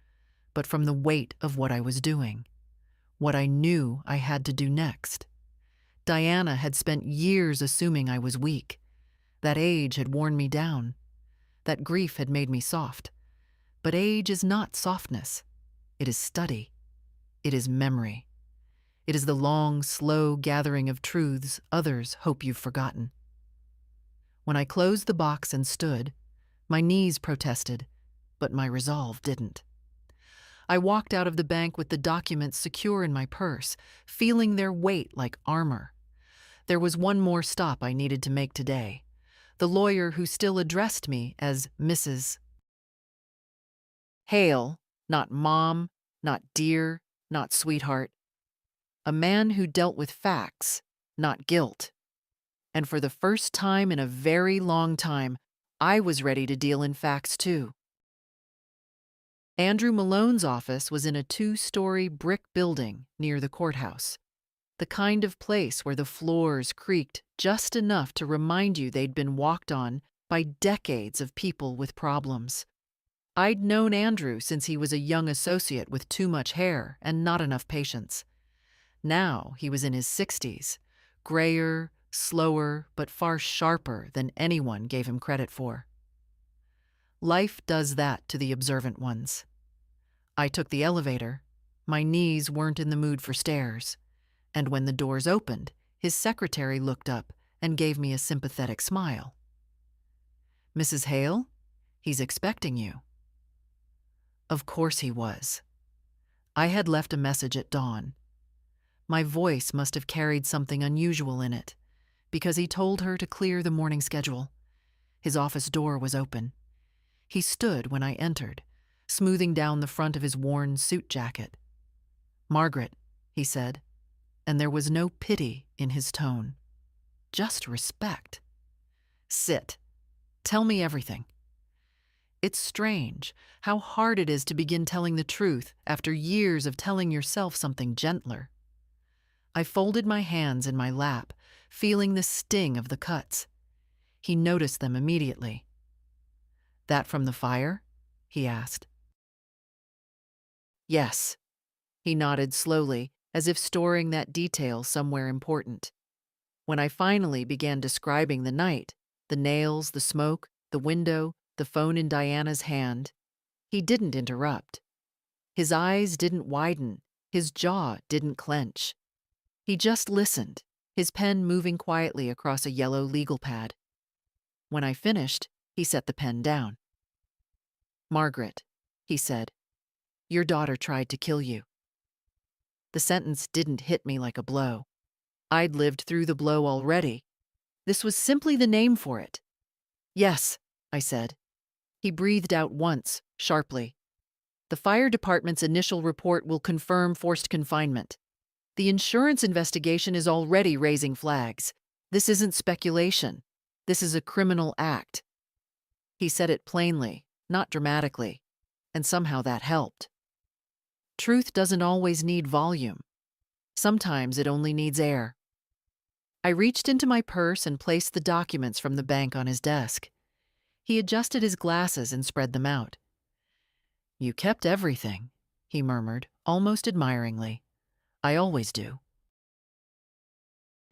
but from the weight of what I was doing, what I knew I had to do next. Diana had spent years assuming I was weak. That age had worn me down. That grief had made me soft. But age is not softness. It is study. It is memory. It is the long, slow gathering of truths others hope you've forgotten. When I closed the box and stood, my knees protested, but my resolve didn't. I walked out of the bank with the documents secure in my purse, feeling their weight like armor. There was one more stop I needed to make today. The lawyer who still addressed me as Mrs. Hale, not Mom, not dear, not sweetheart. A man who dealt with facts, not guilt. And for the first time in a very long time, I was ready to deal in facts too. Andrew Malone's office was in a 2-story brick building near the courthouse, the kind of place where the floors creaked just enough to remind you they'd been walked on by decades of people with problems. I'd known Andrew since he was a young associate with too much hair and not enough patience. Now he was in his 60s, grayer, slower, but far sharper than anyone gave him credit for. Life does that to the observant ones. I took the elevator. My knees weren't in the mood for stairs. And when the doors opened, his secretary looked up and gave me a sympathetic smile. "Mrs. Hale, he's expecting you." Of course he was. I had left a message at dawn. My voice must have carried something unusual in it, because he told her to clear the morning schedule. His office door was open. He stood when I entered, smoothing down the front of his worn suit jacket. "Margaret," he said, and there was no pity in his tone, just respect. "Sit. Tell me everything." It's strange how hard it is to begin telling the truth after years of telling yourself something gentler. I folded my hands in my lap, feeling the sting of the cuts. He noticed them immediately. "That from the fire?" he asked. "Yes." He nodded slowly, as if storing that detail somewhere important. When I finally began describing the night, the nails, the smoke, the window, the phone in Diana's hand, he didn't interrupt. His eyes didn't widen, his jaw didn't clench. He just listened, his pen moving quietly across a yellow legal pad. When I finished, he set the pen down. "Margaret," he said, "your daughter tried to kill you." The sentence didn't hit me like a blow. I'd lived through the blow already. This was simply the name for it. "Yes," I said. He breathed out once, sharply. "The fire department's initial report will confirm forced confinement. The insurance investigation is already raising flags. This isn't speculation. This is a criminal act." He said it plainly, not dramatically, and somehow that helped. Truth doesn't always need volume. Sometimes it only needs air. I reached into my purse and placed the documents from the bank on his desk. He adjusted his glasses and spread them out. "You kept everything," he murmured, almost admiringly. "I always do."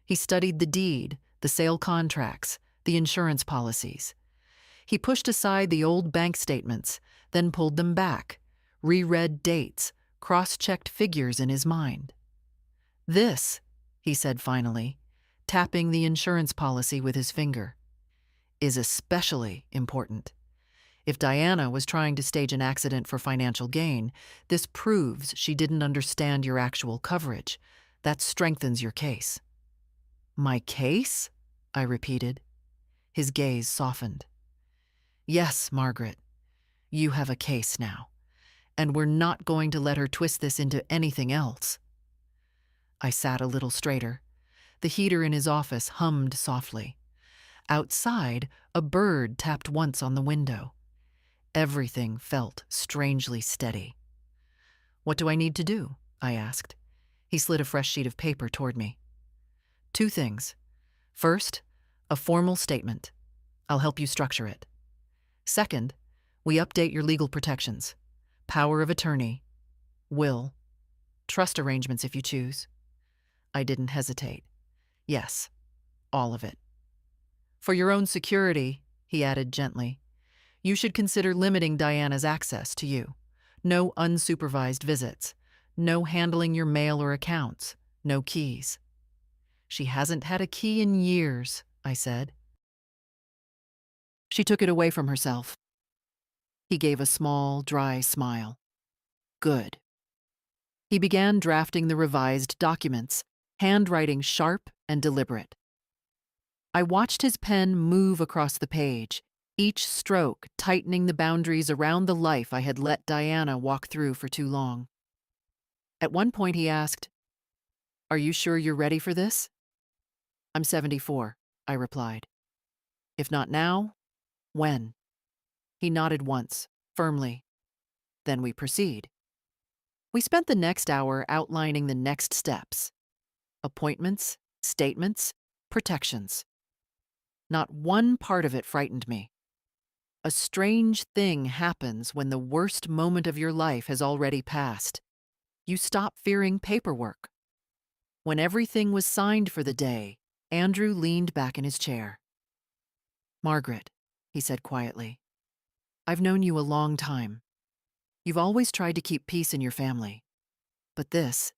He studied the deed, the sale contracts, the insurance policies. He pushed aside the old bank statements, then pulled them back, reread dates, cross-checked figures in his mind. "This," he said finally, tapping the insurance policy with his finger, "is especially important. If Diana was trying to stage an accident for financial gain, this proves she didn't understand your actual coverage. That strengthens your case." "My case?" I repeated. His gaze softened. "Yes, Margaret, you have a case now, and we're not going to let her twist this into anything else." I sat a little straighter. The heater in his office hummed softly. Outside, a bird tapped once on the window. Everything felt strangely steady. "What do I need to do?" I asked. He slid a fresh sheet of paper toward me. "2 things. First, A formal statement. I'll help you structure it. Second, we update your legal protections. Power of attorney, will, trust arrangements if you choose. I didn't hesitate. Yes, all of it. For your own security, he added gently, you should consider limiting Diana's access to you. No unsupervised visits. No handling your mail or accounts. No keys. She hasn't had a key in years, I said. She took it away from herself. He gave a small, dry smile. Good. He began drafting the revised documents, handwriting sharp and deliberate. I watched his pen move across the page, each stroke tightening the boundaries around the life I had let Diana walk through for too long. At one point he asked, "Are you sure you're ready for this?" "I'm 74, I replied. "If not now, when?" He nodded once, firmly. "Then we proceed." We spent the next hour outlining the next steps. Appointments, statements, protections. Not one part of it frightened me. A strange thing happens when the worst moment of your life has already passed. You stop fearing paperwork. When everything was signed for the day, Andrew leaned back in his chair. "Margaret," he said quietly, "I've known you a long time. You've always tried to keep peace in your family. But this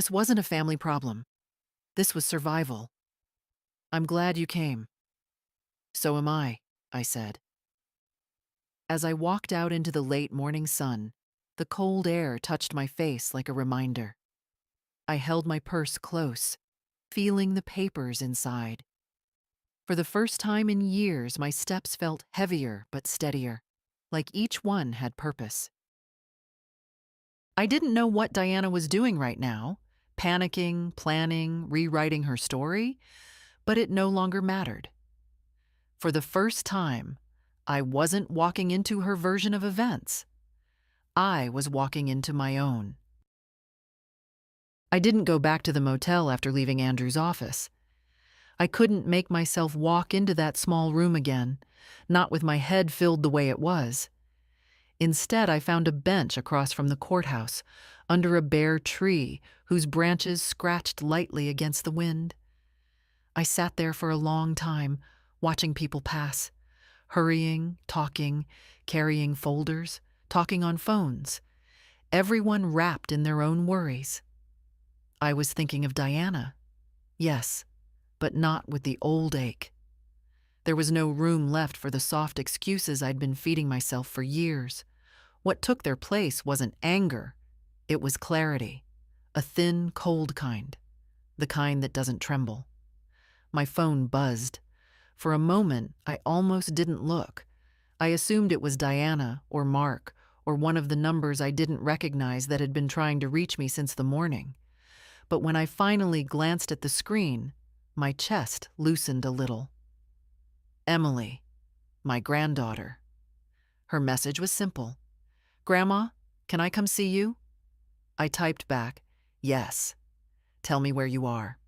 wasn't a family problem. This was survival. I'm glad you came." "So am I said. As I walked out into the late morning sun, the cold air touched my face like a reminder. I held my purse close, feeling the papers inside. For the first time in years, my steps felt heavier but steadier, like each one had purpose. I didn't know what Diana was doing right now, panicking, planning, rewriting her story, but it no longer mattered. For the first time, I wasn't walking into her version of events. I was walking into my own. I didn't go back to the motel after leaving Andrew's office. I couldn't make myself walk into that small room again, not with my head filled the way it was. Instead, I found a bench across from the courthouse, under a bare tree whose branches scratched lightly against the wind. I sat there for a long time, watching people pass, hurrying, talking, carrying folders, talking on phones, everyone wrapped in their own worries. I was thinking of Diana, yes, but not with the old ache. There was no room left for the soft excuses I'd been feeding myself for years. What took their place wasn't anger, it was clarity, a thin, cold kind, the kind that doesn't tremble. My phone buzzed. For a moment, I almost didn't look. I assumed it was Diana or Mark or one of the numbers I didn't recognize that had been trying to reach me since the morning. But when I finally glanced at the screen, my chest loosened a little. Emily, my granddaughter. Her message was simple. "Grandma, can I come see you?" I typed back, "Yes. Tell me where you are."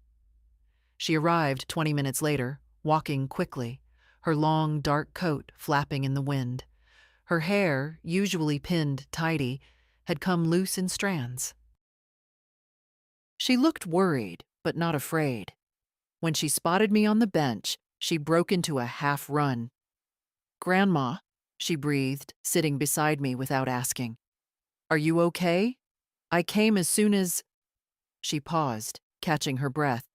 She arrived 20 minutes later, walking quickly, her long, dark coat flapping in the wind. Her hair, usually pinned tidy, had come loose in strands. She looked worried, but not afraid. When she spotted me on the bench, she broke into a half run. "Grandma," she breathed, sitting beside me without asking. "Are you okay? I came as soon as—" She paused, catching her breath.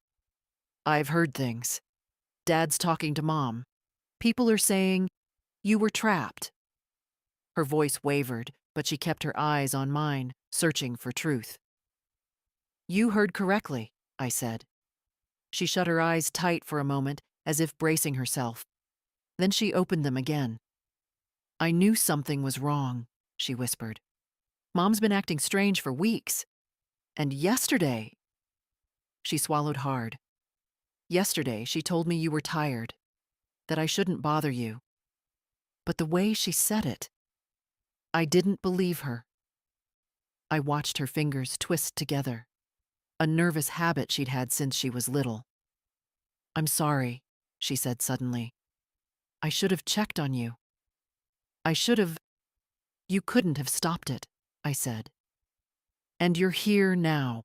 "I've heard things. Dad's talking to Mom. People are saying you were trapped." Her voice wavered, but she kept her eyes on mine, searching for truth. "You heard correctly," I said. She shut her eyes tight for a moment, as if bracing herself. Then she opened them again. "I knew something was wrong," she whispered. "Mom's been acting strange for weeks. And yesterday—" She swallowed hard. "Yesterday, she told me you were tired, that I shouldn't bother you." But the way she said it, I didn't believe her. I watched her fingers twist together, a nervous habit she'd had since she was little. "I'm sorry," she said suddenly. I should have checked on you. I should have. You couldn't have stopped it, I said. And you're here now.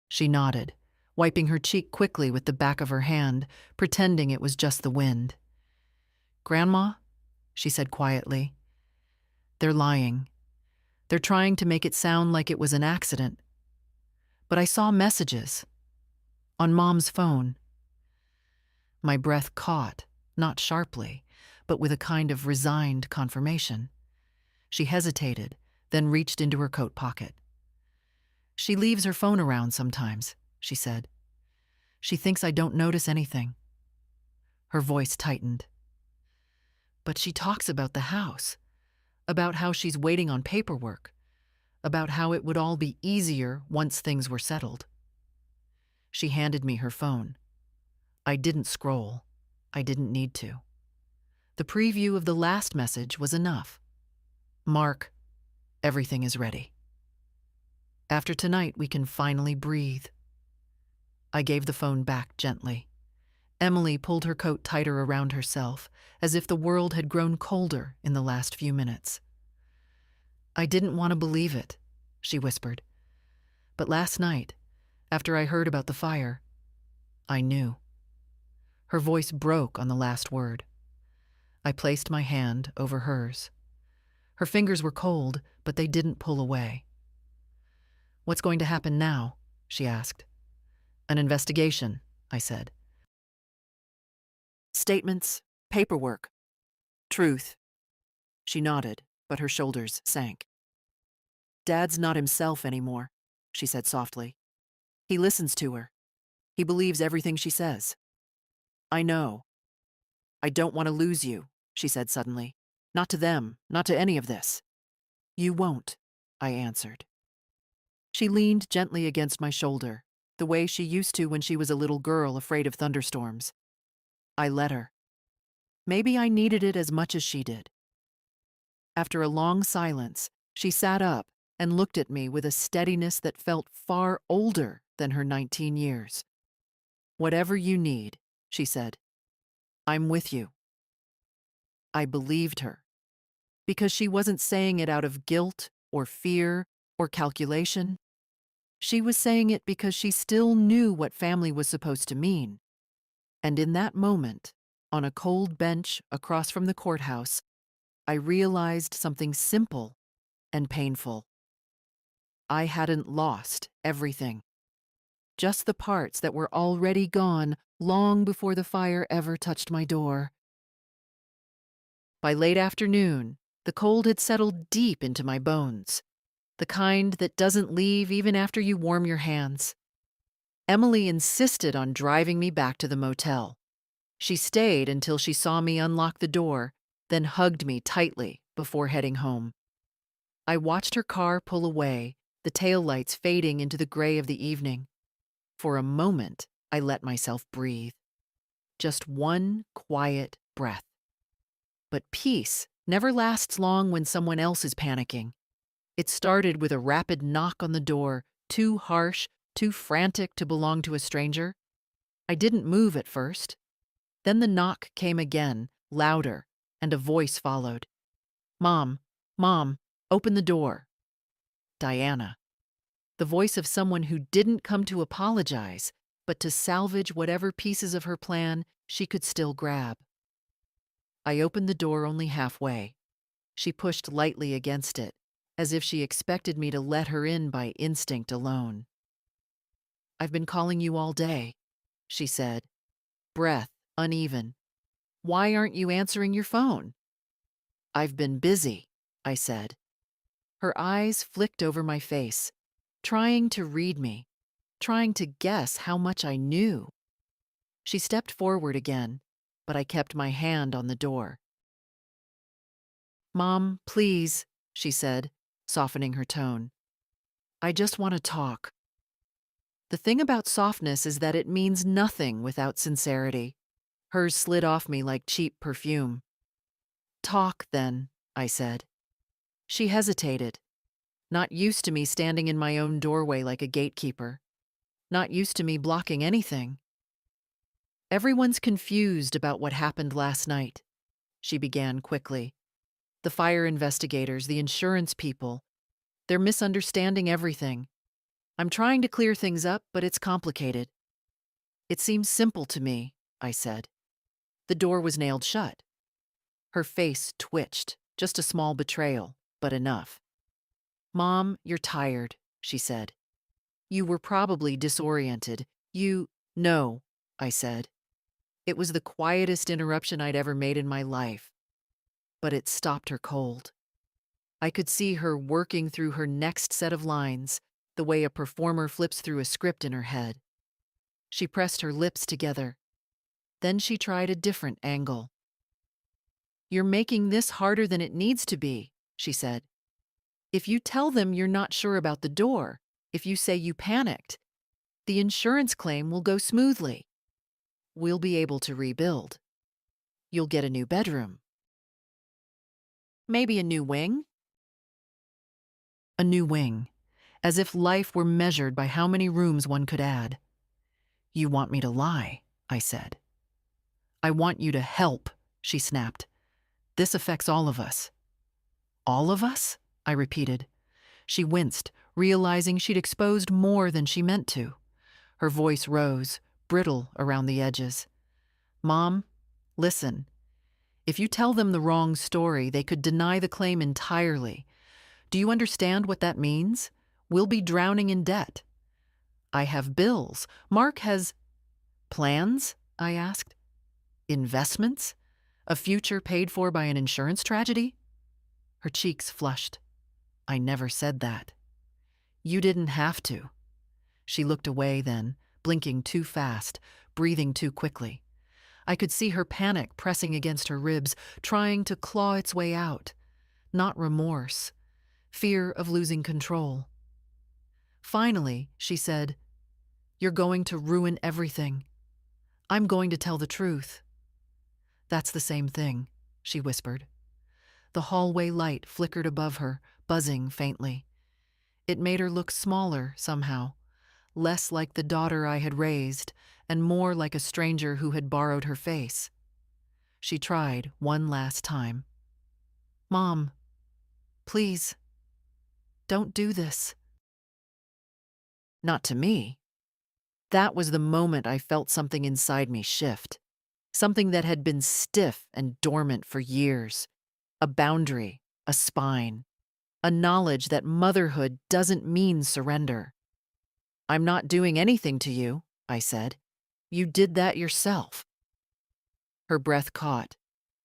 She nodded, wiping her cheek quickly with the back of her hand, pretending it was just the wind. Grandma, she said quietly, they're lying. They're trying to make it sound like it was an accident. But I saw messages. On Mom's phone. My breath caught, not sharply, but with a kind of resigned confirmation. She hesitated, then reached into her coat pocket. She leaves her phone around sometimes, she said. She thinks I don't notice anything. Her voice tightened. But she talks about the house, about how she's waiting on paperwork, about how it would all be easier once things were settled. She handed me her phone. I didn't scroll. I didn't need to. The preview of the last message was enough. Mark, everything is ready. After tonight, we can finally breathe. I gave the phone back gently. Emily pulled her coat tighter around herself, as if the world had grown colder in the last few minutes. I didn't want to believe it, she whispered. But last night, after I heard about the fire, I knew. Her voice broke on the last word. I placed my hand over hers. Her fingers were cold, but they didn't pull away. What's going to happen now? She asked. An investigation, I said. Statements, paperwork, truth. She nodded, but her shoulders sank. Dad's not himself anymore, she said softly. He listens to her. He believes everything she says. I know. I don't want to lose you, she said suddenly. Not to them, not to any of this. You won't, I answered. She leaned gently against my shoulder, the way she used to when she was a little girl afraid of thunderstorms. I let her. Maybe I needed it as much as she did. After a long silence, she sat up and looked at me with a steadiness that felt far older than her 19 years. Whatever you need, she said. I'm with you. I believed her, because she wasn't saying it out of guilt or fear or calculation. She was saying it because she still knew what family was supposed to mean. And in that moment, on a cold bench across from the courthouse, I realized something simple and painful. I hadn't lost everything. Just the parts that were already gone long before the fire ever touched my door. By late afternoon, the cold had settled deep into my bones, the kind that doesn't leave even after you warm your hands. Emily insisted on driving me back to the motel. She stayed until she saw me unlock the door, then hugged me tightly before heading home. I watched her car pull away, the taillights fading into the gray of the evening. For a moment, I let myself breathe. Just one quiet breath. But peace never lasts long when someone else is panicking. It started with a rapid knock on the door, too harsh, too frantic to belong to a stranger. I didn't move at first. Then the knock came again, louder, and a voice followed. Mom, open the door. Diana. The voice of someone who didn't come to apologize, but to salvage whatever pieces of her plan she could still grab. I opened the door only halfway. She pushed lightly against it, as if she expected me to let her in by instinct alone. I've been calling you all day, she said, breath uneven. Why aren't you answering your phone? I've been busy, I said. Her eyes flicked over my face, trying to read me, trying to guess how much I knew. She stepped forward again, but I kept my hand on the door. Mom, please, she said, softening her tone. I just want to talk. The thing about softness is that it means nothing without sincerity. Hers slid off me like cheap perfume. Talk, then, I said. She hesitated, not used to me standing in my own doorway like a gatekeeper, not used to me blocking anything. Everyone's confused about what happened last night, she began quickly. The fire investigators, the insurance people, they're misunderstanding everything. I'm trying to clear things up, but it's complicated. It seems simple to me, I said. The door was nailed shut. Her face twitched, just a small betrayal, but enough. Mom, you're tired, she said. You were probably disoriented. No, I said. It was the quietest interruption I'd ever made in my life. But it stopped her cold. I could see her working through her next set of lines, the way a performer flips through a script in her head. She pressed her lips together. Then she tried a different angle. You're making this harder than it needs to be, she said. If you tell them you're not sure about the door, if you say you panicked, the insurance claim will go smoothly. We'll be able to rebuild. You'll get a new bedroom. Maybe a new wing? A new wing, as if life were measured by how many rooms one could add. You want me to lie, I said. I want you to help, she snapped. This affects all of us. All of us? I repeated. She winced, realizing she'd exposed more than she meant to. Her voice rose, brittle around the edges. Mom, listen. If you tell them the wrong story, they could deny the claim entirely. Do you understand what that means? We'll be drowning in debt. I have bills. Mark has... Plans? I asked. Investments? A future paid for by an insurance tragedy? Her cheeks flushed. I never said that. You didn't have to. She looked away then, blinking too fast, breathing too quickly. I could see her panic pressing against her ribs, trying to claw its way out. Not remorse. Fear of losing control. Finally, she said, You're going to ruin everything. I'm going to tell the truth. That's the same thing, she whispered. The hallway light flickered above her, buzzing faintly. It made her look smaller somehow, less like the daughter I had raised, and more like a stranger who had borrowed her face. She tried one last time. Mom, please, don't do this. Not to me. That was the moment I felt something inside me shift. Something that had been stiff and dormant for years. A boundary, a spine, a knowledge that motherhood doesn't mean surrender. I'm not doing anything to you, I said. You did that yourself. Her breath caught.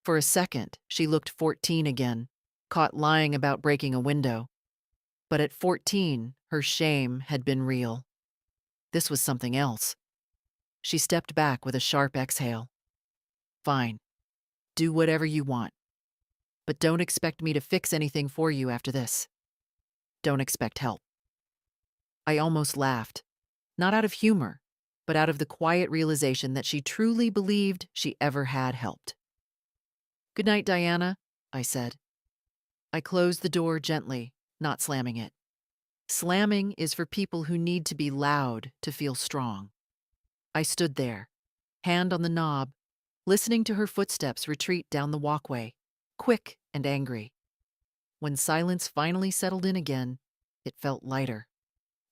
For a second, she looked 14 again, caught lying about breaking a window. But at 14, her shame had been real. This was something else. She stepped back with a sharp exhale. Fine. Do whatever you want. But don't expect me to fix anything for you after this. Don't expect help. I almost laughed, not out of humor, but out of the quiet realization that she truly believed she ever had helped. Good night, Diana, I said. I closed the door gently, not slamming it. Slamming is for people who need to be loud to feel strong. I stood there, hand on the knob, listening to her footsteps retreat down the walkway, quick and angry. When silence finally settled in again, it felt lighter,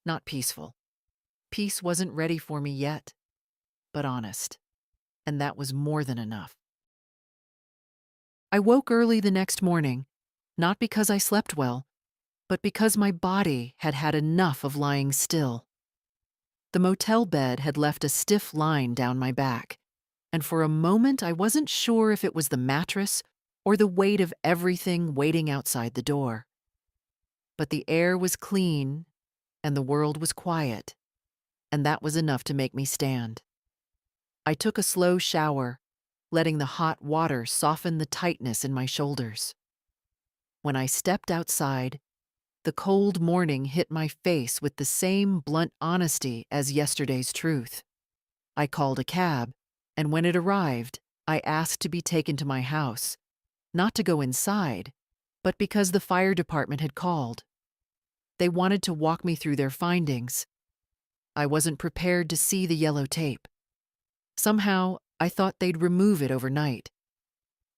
not peaceful. Peace wasn't ready for me yet, but honest, and that was more than enough. I woke early the next morning, not because I slept well, but because my body had had enough of lying still. The motel bed had left a stiff line down my back, and for a moment I wasn't sure if it was the mattress or the weight of everything waiting outside the door. But the air was clean, and the world was quiet, and that was enough to make me stand. I took a slow shower, letting the hot water soften the tightness in my shoulders. When I stepped outside, the cold morning hit my face with the same blunt honesty as yesterday's truth. I called a cab, and when it arrived, I asked to be taken to my house, not to go inside, but because the fire department had called. They wanted to walk me through their findings. I wasn't prepared to see the yellow tape. Somehow, I thought they'd remove it overnight.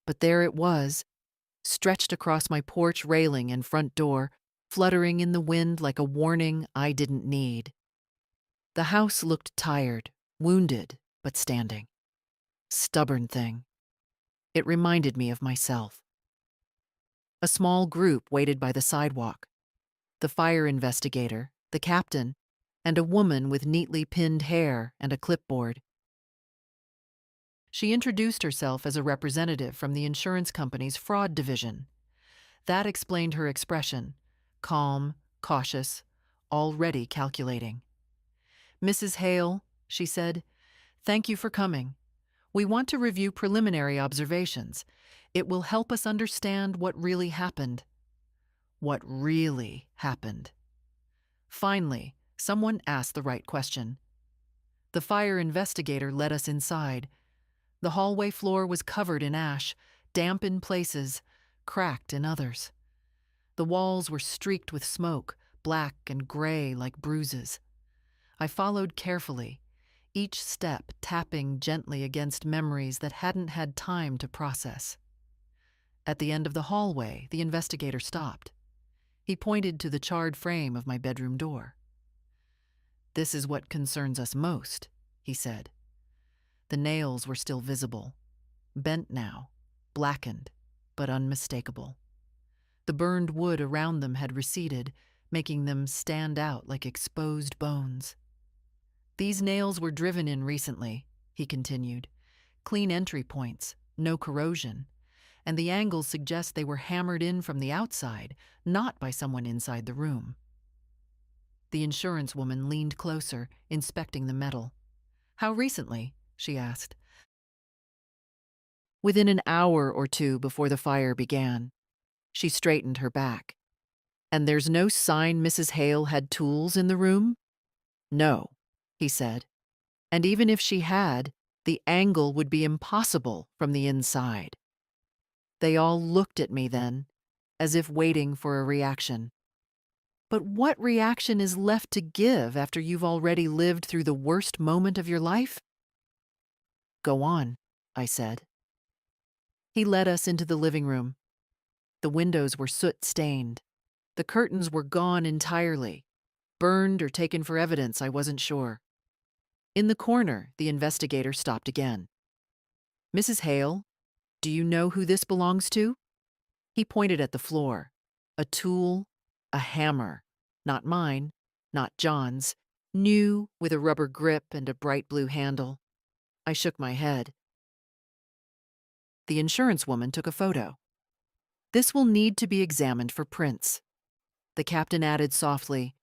But there it was, stretched across my porch railing and front door, fluttering in the wind like a warning I didn't need. The house looked tired, wounded, but standing. Stubborn thing. It reminded me of myself. A small group waited by the sidewalk. The fire investigator, the captain, and a woman with neatly pinned hair and a clipboard. She introduced herself as a representative from the insurance company's fraud division. That explained her expression, calm, cautious, already calculating. "Mrs. Hale," she said, "thank you for coming. We want to review preliminary observations. It will help us understand what really happened." What really happened? Finally, someone asked the right question. The fire investigator led us inside. The hallway floor was covered in ash, damp in places, cracked in others. The walls were streaked with smoke, black and gray like bruises. I followed carefully, each step tapping gently against memories that hadn't had time to process. At the end of the hallway, the investigator stopped. He pointed to the charred frame of my bedroom door. "This is what concerns us most," he said. The nails were still visible, bent now, blackened, but unmistakable. The burned wood around them had receded, making them stand out like exposed bones. "These nails were driven in recently," he continued. "Clean entry points, no corrosion, and the angles suggest they were hammered in from the outside, not by someone inside the room." The insurance woman leaned closer, inspecting the metal. "How recently?" she asked. "Within an hour or two before the fire began." She straightened her back. "And there's no sign Mrs. Hale had tools in the room?" "No," he said. "And even if she had, the angle would be impossible from the inside." They all looked at me then, as if waiting for a reaction. But what reaction is left to give after you've already lived through the worst moment of your life? "Go on," I said. He led us into the living room. The windows were soot-stained. The curtains were gone entirely. Burned or taken for evidence, I wasn't sure. In the corner, the investigator stopped again. "Mrs. Hale, do you know who this belongs to?" He pointed at the floor. A tool, a hammer. Not mine, not John's. New, with a rubber grip and a bright blue handle. I shook my head. The insurance woman took a photo. "This will need to be examined for prints." The captain added softly,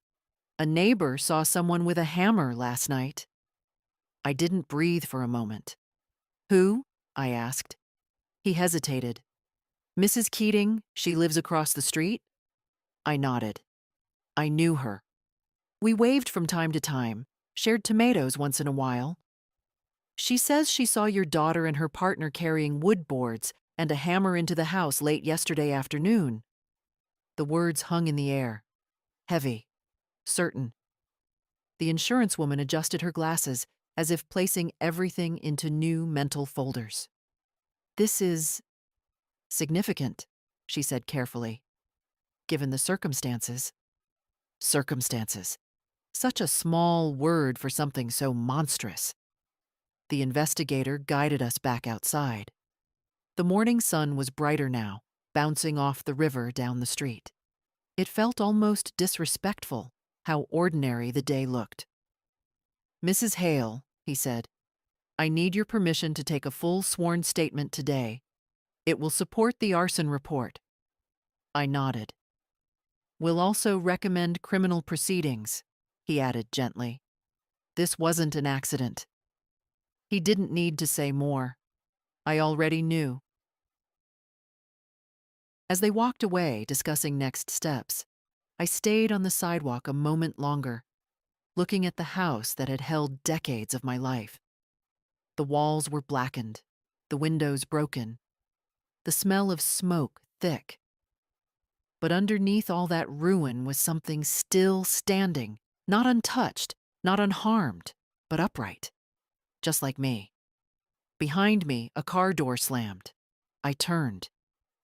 "A neighbor saw someone with a hammer last night." I didn't breathe for a moment. "Who?" I asked. He hesitated. "Mrs. Keating, she lives across the street?" I nodded. I knew her. We waved from time to time, shared tomatoes once in a while. "She says she saw your daughter and her partner carrying wood boards and a hammer into the house late yesterday afternoon." The words hung in the air. Heavy. Certain. The insurance woman adjusted her glasses, as if placing everything into new mental folders. "This is significant," she said carefully. "Given the circumstances." Circumstances. Such a small word for something so monstrous. The investigator guided us back outside. The morning sun was brighter now, bouncing off the river down the street. It felt almost disrespectful how ordinary the day looked. "Mrs. Hale," he said, "I need your permission to take a full sworn statement today. It will support the arson report." I nodded. "We'll also recommend criminal proceedings," he added gently. "This wasn't an accident." He didn't need to say more. I already knew. As they walked away, discussing next steps, I stayed on the sidewalk a moment longer, looking at the house that had held decades of my life. The walls were blackened, the windows broken, the smell of smoke thick. But underneath all that ruin was something still standing, not untouched, not unharmed, but upright, just like me. Behind me, a car door slammed. I turned.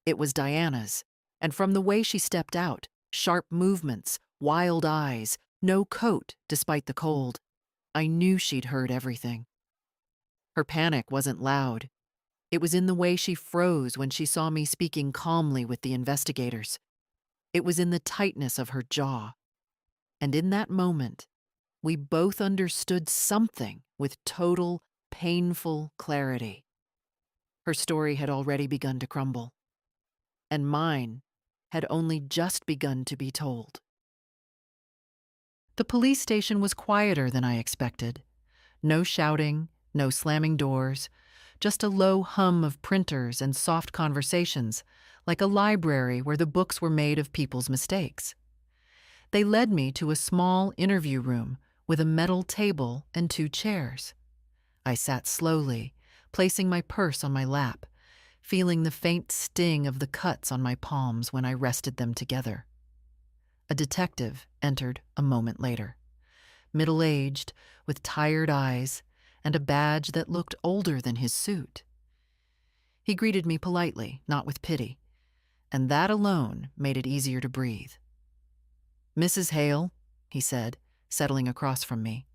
It was Diana's, and from the way she stepped out, sharp movements, wild eyes, no coat despite the cold, I knew she'd heard everything. Her panic wasn't loud. It was in the way she froze when she saw me speaking calmly with the investigators. It was in the tightness of her jaw. And in that moment, we both understood something with total, painful clarity. Her story had already begun to crumble, and mine had only just begun to be told. The police station was quieter than I expected. No shouting, no slamming doors, just a low hum of printers and soft conversations, like a library where the books were made of people's mistakes. They led me to a small interview room with a metal table and 2 chairs. I sat slowly, placing my purse on my lap, feeling the faint sting of the cuts on my palms when I rested them together. A detective entered a moment later, middle-aged, with tired eyes, and a badge that looked older than his suit. He greeted me politely, not with pity, and that alone made it easier to breathe. "Mrs. Hale," he said, settling across from me,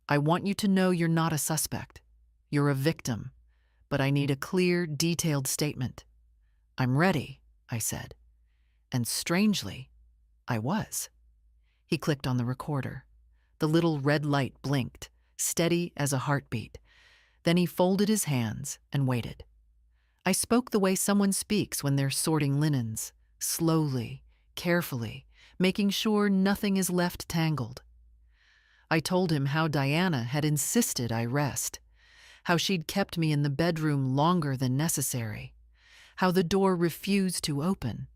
"I want you to know you're not a suspect. You're a victim, but I need a clear, detailed statement." "I'm ready," I said. And strangely, I was. He clicked on the recorder. The little red light blinked, steady as a heartbeat. Then he folded his hands and waited. I spoke the way someone speaks when they're sorting linens, slowly, carefully, making sure nothing is left tangled. I told him how Diana had insisted I rest, how she'd kept me in the bedroom longer than necessary, how the door refused to open,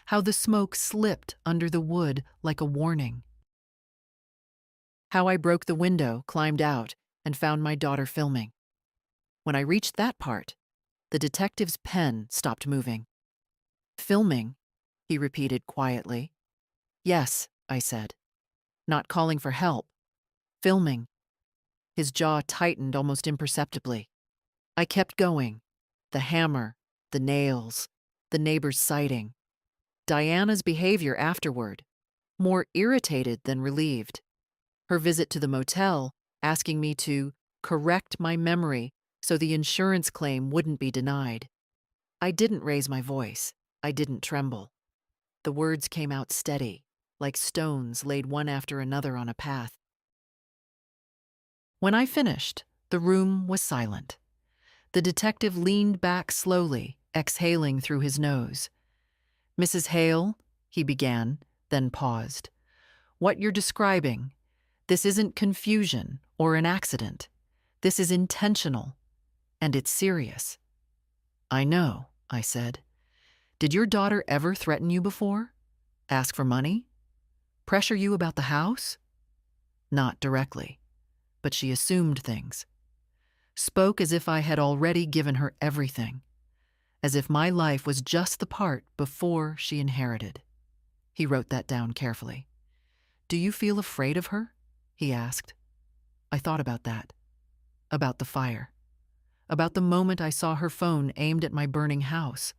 how the smoke slipped under the wood like a warning, how I broke the window, climbed out, and found my daughter filming. When I reached that part, the detective's pen stopped moving. "Filming?" he repeated quietly. "Yes," I said. "Not calling for help. Filming." His jaw tightened almost imperceptibly. I kept going. The hammer, the nails, the neighbor's sighting. Diana's behavior afterward, more irritated than relieved. Her visit to the motel, asking me to correct my memory so the insurance claim wouldn't be denied. I didn't raise my voice. I didn't tremble. The words came out steady, like stones laid one after another on a path. When I finished, the room was silent. The detective leaned back slowly, exhaling through his nose. "Mrs. Hale," he began, then paused. "What you're describing, this isn't confusion or an accident. This is intentional, and it's serious." "I know," I said. "Did your daughter ever threaten you before? Ask for money? Pressure you about the house?" "Not directly, but she assumed things. Spoke as if I had already given her everything, as if my life was just the part before she inherited." He wrote that down carefully. "Do you feel afraid of her?" he asked. I thought about that, about the fire, about the moment I saw her phone aimed at my burning house,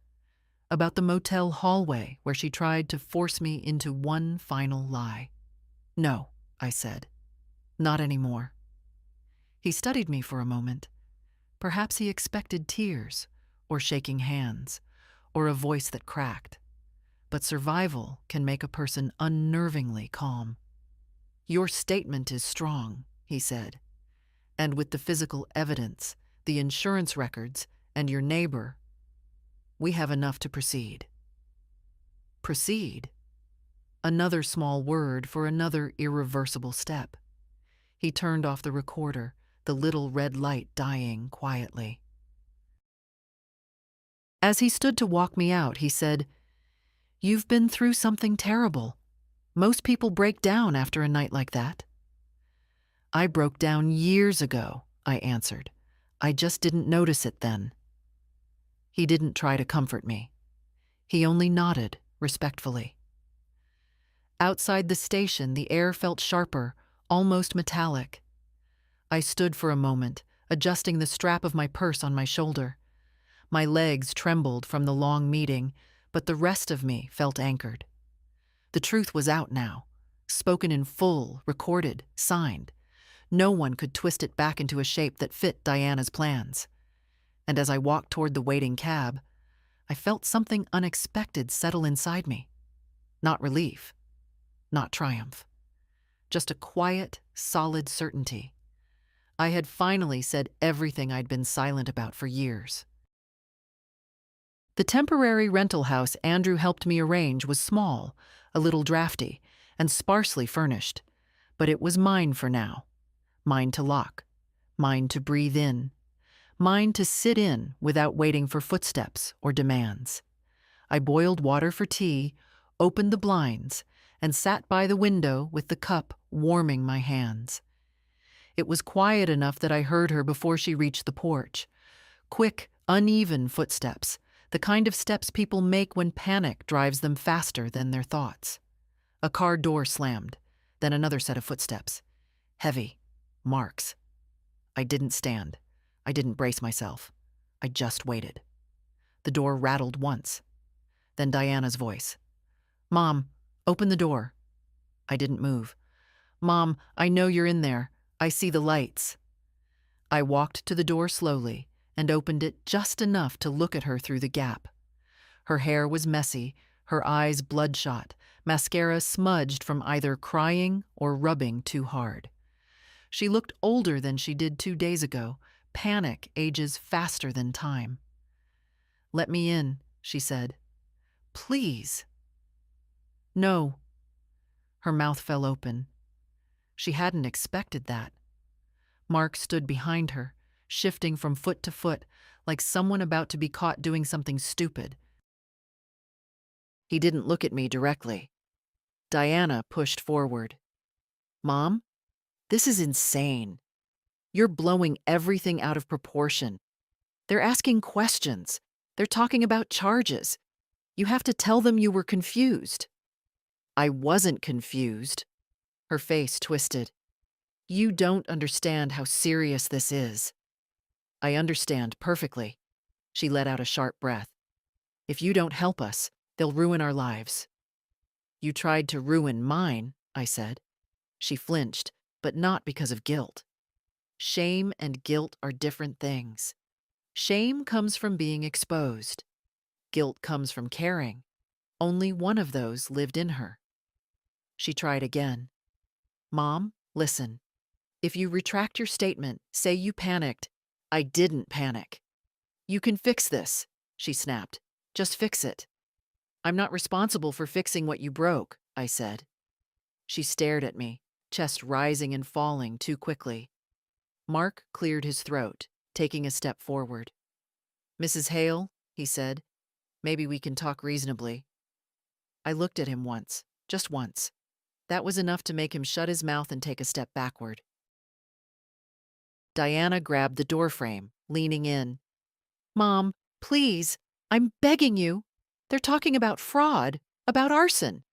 about the motel hallway where she tried to force me into one final lie. "No," I said. "Not anymore." He studied me for a moment. Perhaps he expected tears, or shaking hands, or a voice that cracked. But survival can make a person unnervingly calm. "Your statement is strong," he said. "And with the physical evidence, the insurance records, and your neighbor, we have enough to proceed." Proceed? Another small word for another irreversible step. He turned off the recorder, the little red light dying quietly. As he stood to walk me out, he said, "You've been through something terrible. Most people break down after a night like that." "I broke down years ago," I answered. "I just didn't notice it then." He didn't try to comfort me. He only nodded respectfully. Outside the station, the air felt sharper, almost metallic. I stood for a moment, adjusting the strap of my purse on my shoulder. My legs trembled from the long meeting, but the rest of me felt anchored. The truth was out now, spoken in full, recorded, signed. No one could twist it back into a shape that fit Diana's plans. And as I walked toward the waiting cab, I felt something unexpected settle inside me. Not relief, not triumph. Just a quiet, solid certainty. I had finally said everything I'd been silent about for years. The temporary rental house Andrew helped me arrange was small, a little drafty, and sparsely furnished. But it was mine for now. Mine to lock. Mine to breathe in. Mine to sit in without waiting for footsteps or demands. I boiled water for tea, opened the blinds, and sat by the window with the cup warming my hands. It was quiet enough that I heard her before she reached the porch. Quick, uneven footsteps, the kind of steps people make when panic drives them faster than their thoughts. A car door slammed, then another set of footsteps. Heavy. Marks. I didn't stand. I didn't brace myself. I just waited. The door rattled once. Then Diana's voice. "Mom, open the door." I didn't move. "Mom, I know you're in there. I see the lights." I walked to the door slowly and opened it just enough to look at her through the gap. Her hair was messy, her eyes bloodshot, mascara smudged from either crying or rubbing too hard. She looked older than she did 2 days ago. Panic ages faster than time. "Let me in," she said. "Please." "No." Her mouth fell open. She hadn't expected that. Mark stood behind her, shifting from foot to foot, like someone about to be caught doing something stupid. He didn't look at me directly. Diana pushed forward. "Mom, this is insane. You're blowing everything out of proportion. They're asking questions. They're talking about charges. You have to tell them you were confused." "I wasn't confused." Her face twisted. "You don't understand how serious this is." "I understand perfectly." She let out a sharp breath. "If you don't help us, they'll ruin our lives." "You tried to ruin mine," I said. She flinched, but not because of guilt. Shame and guilt are different things. Shame comes from being exposed. Guilt comes from caring. Only one of those lived in her. She tried again. "Mom, listen. If you retract your statement, say you panicked, I didn't panic. You can fix this," she snapped. "Just fix it." "I'm not responsible for fixing what you broke," I said. She stared at me, chest rising and falling too quickly. Mark cleared his throat, taking a step forward. "Mrs. Hale," he said, "maybe we can talk reasonably." I looked at him once, just once. That was enough to make him shut his mouth and take a step backward. Diana grabbed the doorframe, leaning in. "Mom, please, I'm begging you. They're talking about fraud, about arson.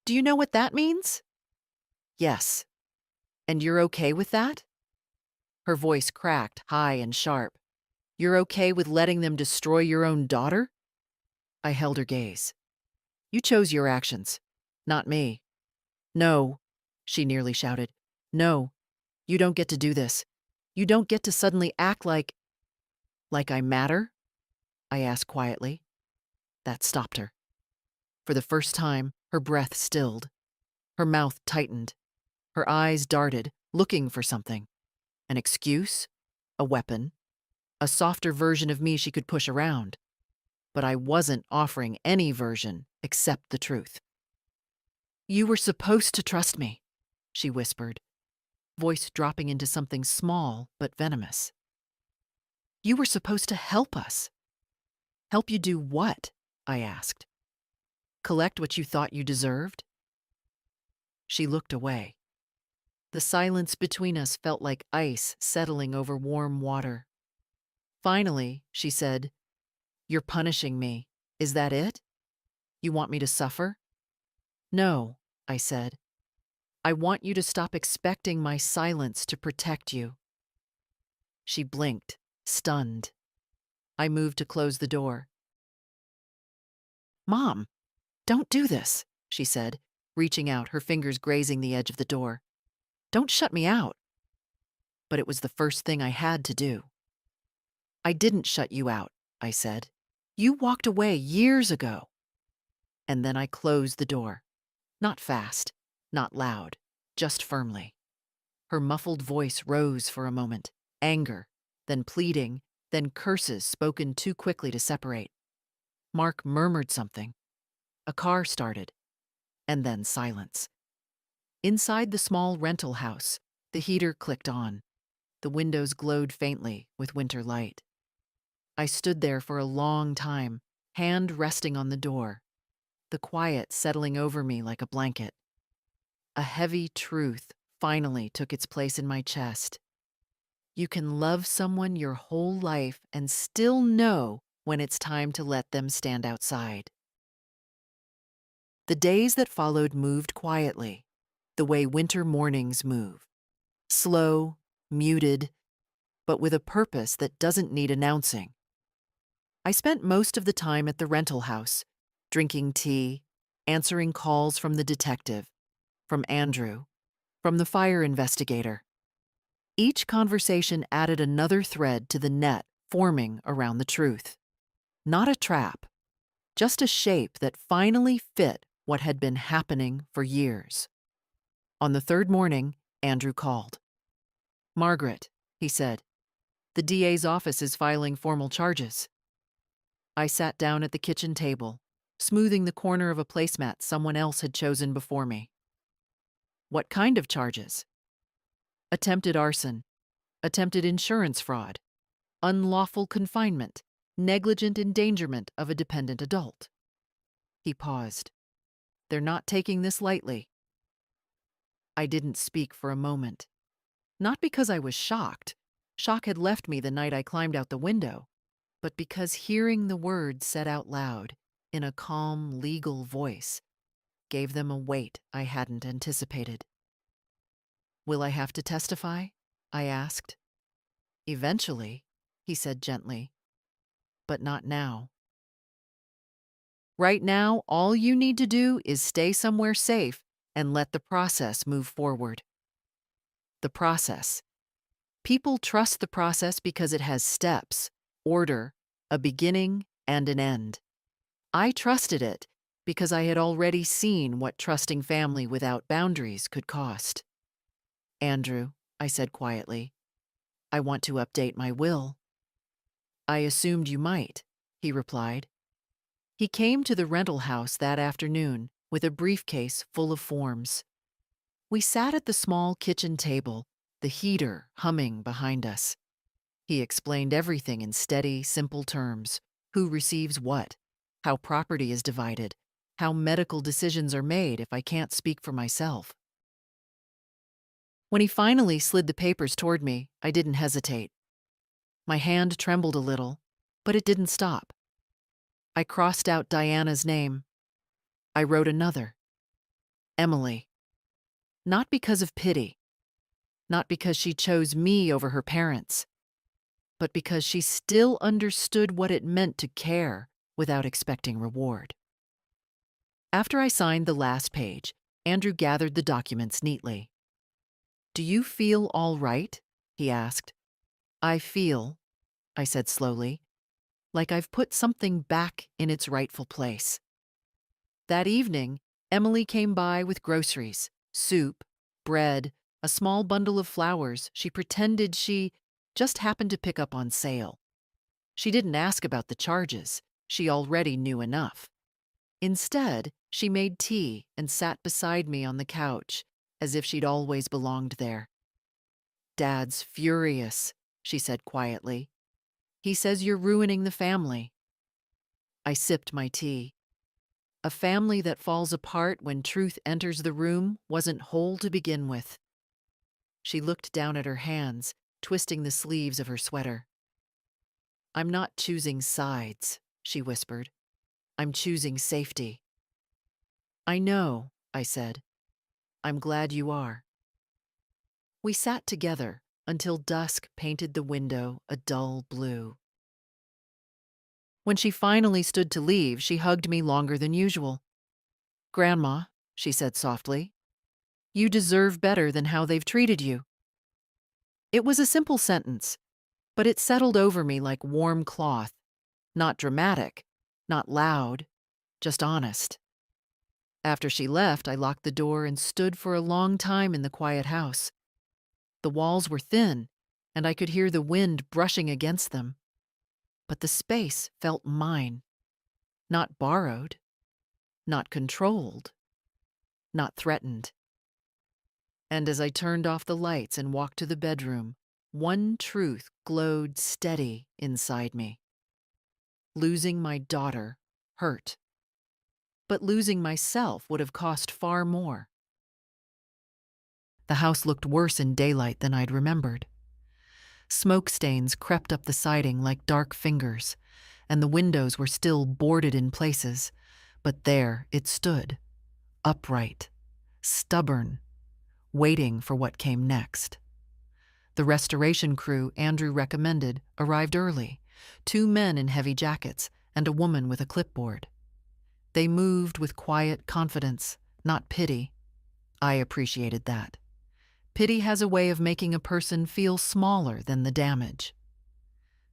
Do you know what that means?" "Yes." "And you're okay with that?" Her voice cracked, high and sharp. "You're okay with letting them destroy your own daughter?" I held her gaze. "You chose your actions, not me." "No," she nearly shouted. "No, you don't get to do this. You don't get to suddenly act like I matter?" I asked quietly. That stopped her. For the first time, her breath stilled. Her mouth tightened. Her eyes darted, looking for something. An excuse? A weapon? A softer version of me she could push around. But I wasn't offering any version except the truth. "You were supposed to trust me," she whispered, voice dropping into something small but venomous. "You were supposed to help us." "Help you do what?" I asked. "Collect what you thought you deserved?" She looked away. The silence between us felt like ice settling over warm water. Finally, she said, "You're punishing me. Is that it? You want me to suffer?" "No," I said. "I want you to stop expecting my silence to protect you." She blinked, stunned. I moved to close the door. "Mom, don't do this," she said, reaching out, her fingers grazing the edge of the door. "Don't shut me out." But it was the first thing I had to do. "I didn't shut you out," I said. "You walked away years ago." And then I closed the door. Not fast, not loud, just firmly. Her muffled voice rose for a moment, anger, then pleading, then curses spoken too quickly to separate. Mark murmured something. A car started, and then silence. Inside the small rental house, the heater clicked on. The windows glowed faintly with winter light. I stood there for a long time, hand resting on the door, the quiet settling over me like a blanket. A heavy truth finally took its place in my chest. You can love someone your whole life and still know when it's time to let them stand outside. The days that followed moved quietly, the way winter mornings move. Slow, muted, but with a purpose that doesn't need announcing. I spent most of the time at the rental house, drinking tea, answering calls from the detective, from Andrew, from the fire investigator. Each conversation added another thread to the net forming around the truth. Not a trap, just a shape that finally fit what had been happening for years. On the third morning, Andrew called. "Margaret," he said, "the DA's office is filing formal charges." I sat down at the kitchen table, smoothing the corner of a placemat someone else had chosen before me. "What kind of charges?" "Attempted arson, attempted insurance fraud, unlawful confinement, negligent endangerment of a dependent adult." He paused. "They're not taking this lightly." I didn't speak for a moment. Not because I was shocked. Shock had left me the night I climbed out the window, but because hearing the words said out loud, in a calm, legal voice, gave them a weight I hadn't anticipated. "Will I have to testify?" I asked. "Eventually," he said gently, "but not now. Right now, all you need to do is stay somewhere safe and let the process move forward." The process. People trust the process because it has steps, order, a beginning, and an end. I trusted it because I had already seen what trusting family without boundaries could cost. "Andrew," I said quietly, "I want to update my will." "I assumed you might," he replied. He came to the rental house that afternoon with a briefcase full of forms. We sat at the small kitchen table, the heater humming behind us. He explained everything in steady, simple terms: who receives what, how property is divided, how medical decisions are made if I can't speak for myself. When he finally slid the papers toward me, I didn't hesitate. My hand trembled a little, but it didn't stop. I crossed out Diana's name. I wrote another: Emily. Not because of pity, not because she chose me over her parents, but because she still understood what it meant to care without expecting reward. After I signed the last page, Andrew gathered the documents neatly. "Do you feel all right?" he asked. "I feel," I said slowly, "like I've put something back in its rightful place." That evening, Emily came by with groceries, soup, bread, a small bundle of flowers she pretended she just happened to pick up on sale. She didn't ask about the charges. She already knew enough. Instead, she made tea and sat beside me on the couch, as if she'd always belonged there. "Dad's furious," she said quietly. "He says you're ruining the family." I sipped my tea. A family that falls apart when truth enters the room wasn't whole to begin with. She looked down at her hands, twisting the sleeves of her sweater. "I'm not choosing sides," she whispered. "I'm choosing safety." "I know," I said. "I'm glad you are." We sat together, until dusk painted the window a dull blue. When she finally stood to leave, she hugged me longer than usual. "Grandma," she said softly, "you deserve better than how they've treated you." It was a simple sentence, but it settled over me like warm cloth. Not dramatic, not loud, just honest. After she left, I locked the door and stood for a long time in the quiet house. The walls were thin, and I could hear the wind brushing against them. But the space felt mine. Not borrowed, not controlled, not threatened. And as I turned off the lights and walked to the bedroom, one truth glowed steady inside me. Losing my daughter hurt. But losing myself would have cost far more. The house looked worse in daylight than I'd remembered. Smoke stains crept up the siding like dark fingers, and the windows were still boarded in places, but there it stood, upright, stubborn, waiting for what came next. The restoration crew Andrew recommended arrived early, 2 men in heavy jackets and a woman with a clipboard. They moved with quiet confidence, not pity. I appreciated that. Pity has a way of making a person feel smaller than the damage.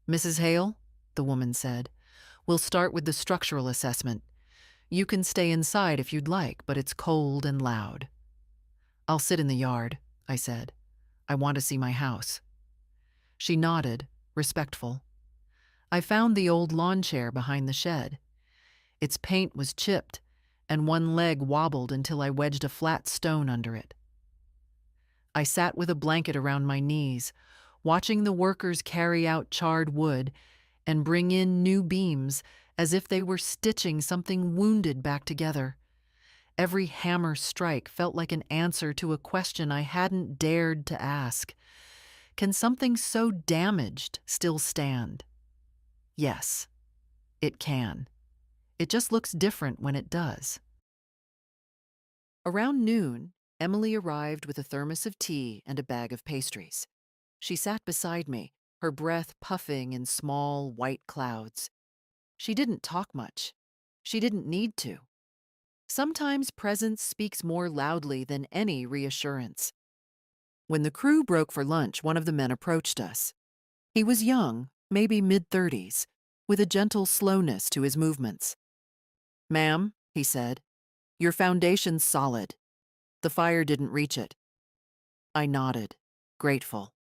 "Mrs. Hale," the woman said, "we'll start with the structural assessment. You can stay inside if you'd like, but it's cold and loud." "I'll sit in the yard," I said. "I want to see my house." She nodded, respectful. I found the old lawn chair behind the shed. Its paint was chipped, and one leg wobbled until I wedged a flat stone under it. I sat with a blanket around my knees, watching the workers carry out charred wood and bring in new beams as if they were stitching something wounded back together. Every hammer strike felt like an answer to a question I hadn't dared to ask. Can something so damaged still stand? Yes, it can. It just looks different when it does. Around noon, Emily arrived with a thermos of tea and a bag of pastries. She sat beside me, her breath puffing in small, white clouds. She didn't talk much. She didn't need to. Sometimes presence speaks more loudly than any reassurance. When the crew broke for lunch, one of the men approached us. He was young, maybe mid-30s, with a gentle slowness to his movements. "Ma'am," he said, "your foundation's solid. The fire didn't reach it." I nodded, grateful.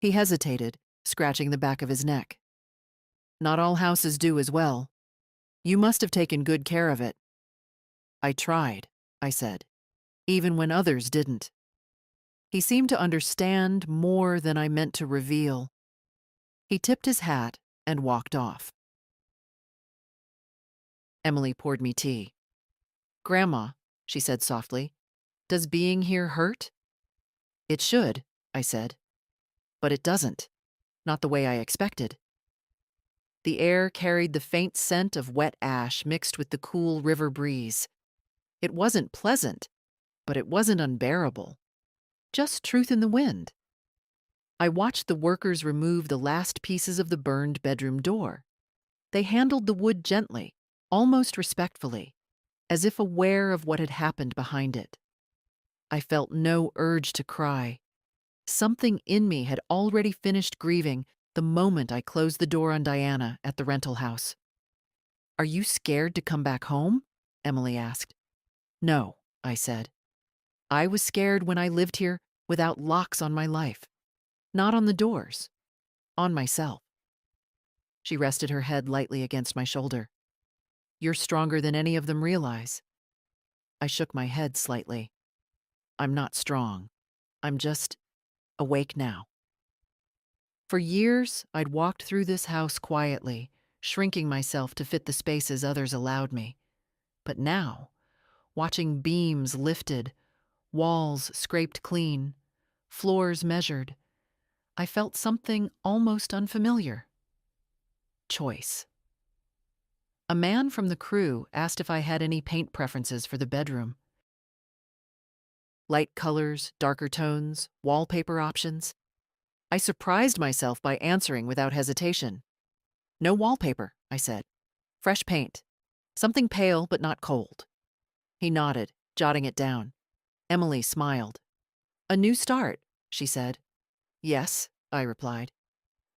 He hesitated, scratching the back of his neck. "Not all houses do as well. You must have taken good care of it." "I tried," I said, "even when others didn't." He seemed to understand more than I meant to reveal. He tipped his hat and walked off. Emily poured me tea. "Grandma," she said softly, "does being here hurt?" "It should," I said. "But it doesn't. Not the way I expected." The air carried the faint scent of wet ash mixed with the cool river breeze. It wasn't pleasant, but it wasn't unbearable. Just truth in the wind. I watched the workers remove the last pieces of the burned bedroom door. They handled the wood gently, almost respectfully, as if aware of what had happened behind it. I felt no urge to cry. Something in me had already finished grieving the moment I closed the door on Diana at the rental house. "Are you scared to come back home?" Emily asked. "No," I said. "I was scared when I lived here without locks on my life. Not on the doors. On myself." She rested her head lightly against my shoulder. "You're stronger than any of them realize." I shook my head slightly. "I'm not strong. I'm just awake now." For years, I'd walked through this house quietly, shrinking myself to fit the spaces others allowed me. But now, watching beams lifted, walls scraped clean, floors measured, I felt something almost unfamiliar. Choice. A man from the crew asked if I had any paint preferences for the bedroom. Light colors, darker tones, wallpaper options. I surprised myself by answering without hesitation. "No wallpaper," I said. "Fresh paint. Something pale but not cold." He nodded, jotting it down. Emily smiled. "A new start," she said. "Yes," I replied,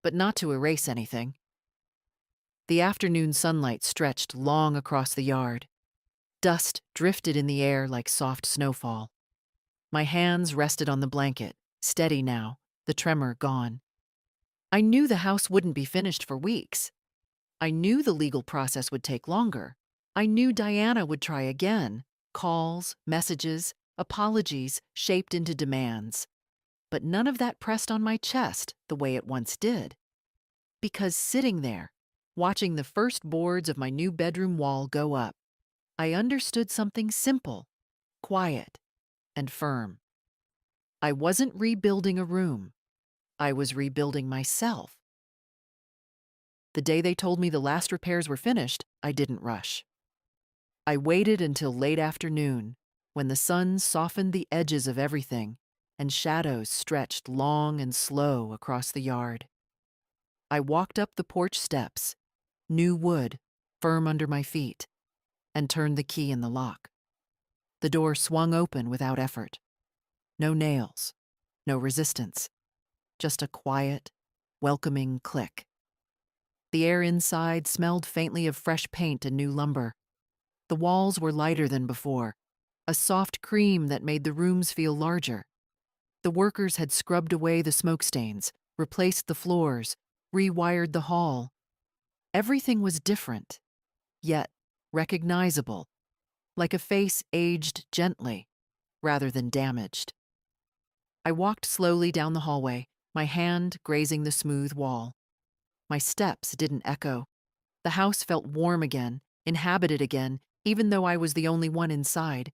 "but not to erase anything." The afternoon sunlight stretched long across the yard. Dust drifted in the air like soft snowfall. My hands rested on the blanket, steady now, the tremor gone. I knew the house wouldn't be finished for weeks. I knew the legal process would take longer. I knew Diana would try again. Calls, messages, apologies shaped into demands. But none of that pressed on my chest the way it once did. Because sitting there, watching the first boards of my new bedroom wall go up, I understood something simple, quiet, and firm. I wasn't rebuilding a room. I was rebuilding myself. The day they told me the last repairs were finished, I didn't rush. I waited until late afternoon, when the sun softened the edges of everything and shadows stretched long and slow across the yard. I walked up the porch steps, new wood firm under my feet, and turned the key in the lock. The door swung open without effort. No nails, no resistance, just a quiet, welcoming click. The air inside smelled faintly of fresh paint and new lumber. The walls were lighter than before, a soft cream that made the rooms feel larger. The workers had scrubbed away the smoke stains, replaced the floors, rewired the hall. Everything was different, yet recognizable, like a face aged gently rather than damaged. I walked slowly down the hallway, my hand grazing the smooth wall. My steps didn't echo. The house felt warm again, inhabited again, even though I was the only one inside.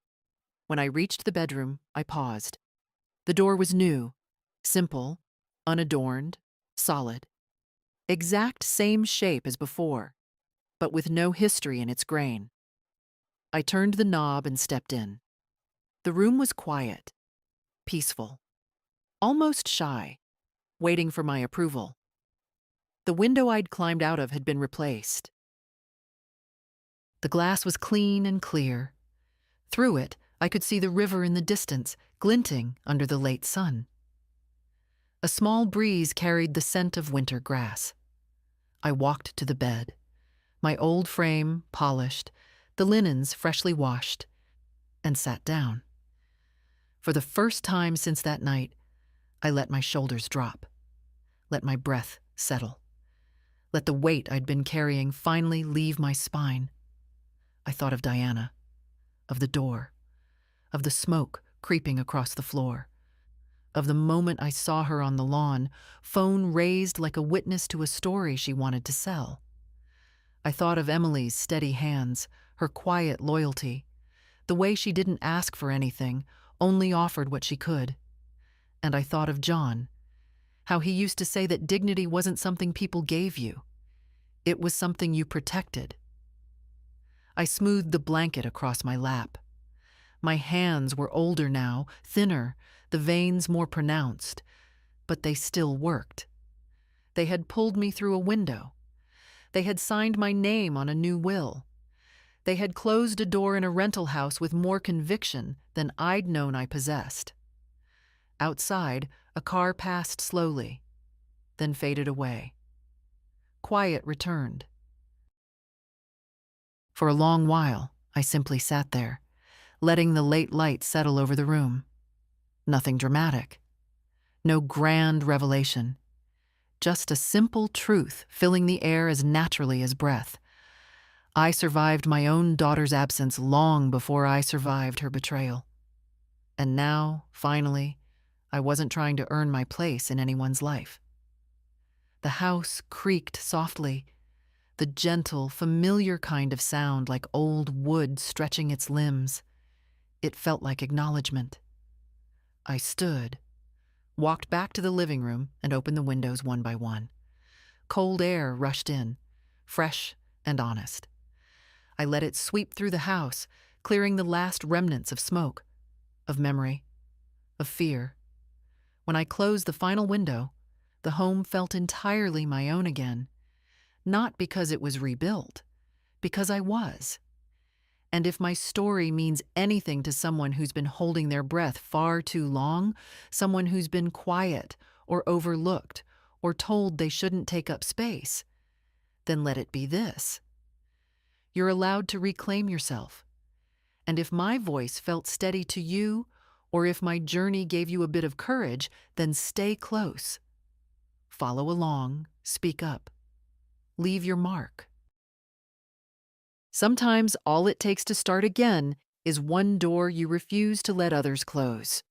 When I reached the bedroom, I paused. The door was new, simple, unadorned, solid. Exact same shape as before, but with no history in its grain. I turned the knob and stepped in. The room was quiet, peaceful, almost shy, waiting for my approval. The window I'd climbed out of had been replaced. The glass was clean and clear. Through it, I could see the river in the distance, glinting under the late sun. A small breeze carried the scent of winter grass. I walked to the bed, my old frame polished, the linens freshly washed, and sat down. For the first time since that night, I let my shoulders drop, let my breath settle, let the weight I'd been carrying finally leave my spine. I thought of Diana, of the door, of the smoke creeping across the floor, of the moment I saw her on the lawn, phone raised like a witness to a story she wanted to sell. I thought of Emily's steady hands, her quiet loyalty, the way she didn't ask for anything, only offered what she could. And I thought of John, how he used to say that dignity wasn't something people gave you. It was something you protected. I smoothed the blanket across my lap. My hands were older now, thinner, the veins more pronounced, but they still worked. They had pulled me through a window. They had signed my name on a new will. They had closed a door in a rental house with more conviction than I'd known I possessed. Outside, a car passed slowly, then faded away. Quiet returned. For a long while, I simply sat there, letting the late light settle over the room. Nothing dramatic. No grand revelation. Just a simple truth filling the air as naturally as breath. I survived my own daughter's absence long before I survived her betrayal. And now, finally, I wasn't trying to earn my place in anyone's life. The house creaked softly, the gentle, familiar kind of sound like old wood stretching its limbs. It felt like acknowledgement. I stood, walked back to the living room, and opened the windows one by one. Cold air rushed in, fresh and honest. I let it sweep through the house, clearing the last remnants of smoke, of memory, of fear. When I closed the final window, The home felt entirely my own again, not because it was rebuilt, because I was. And if my story means anything to someone who's been holding their breath far too long, someone who's been quiet or overlooked or told they shouldn't take up space, then let it be this. You're allowed to reclaim yourself. And if my voice felt steady to you, or if my journey gave you a bit of courage, then stay close. Follow along, speak up, leave your mark. Sometimes all it takes to start again is one door you refuse to let others close.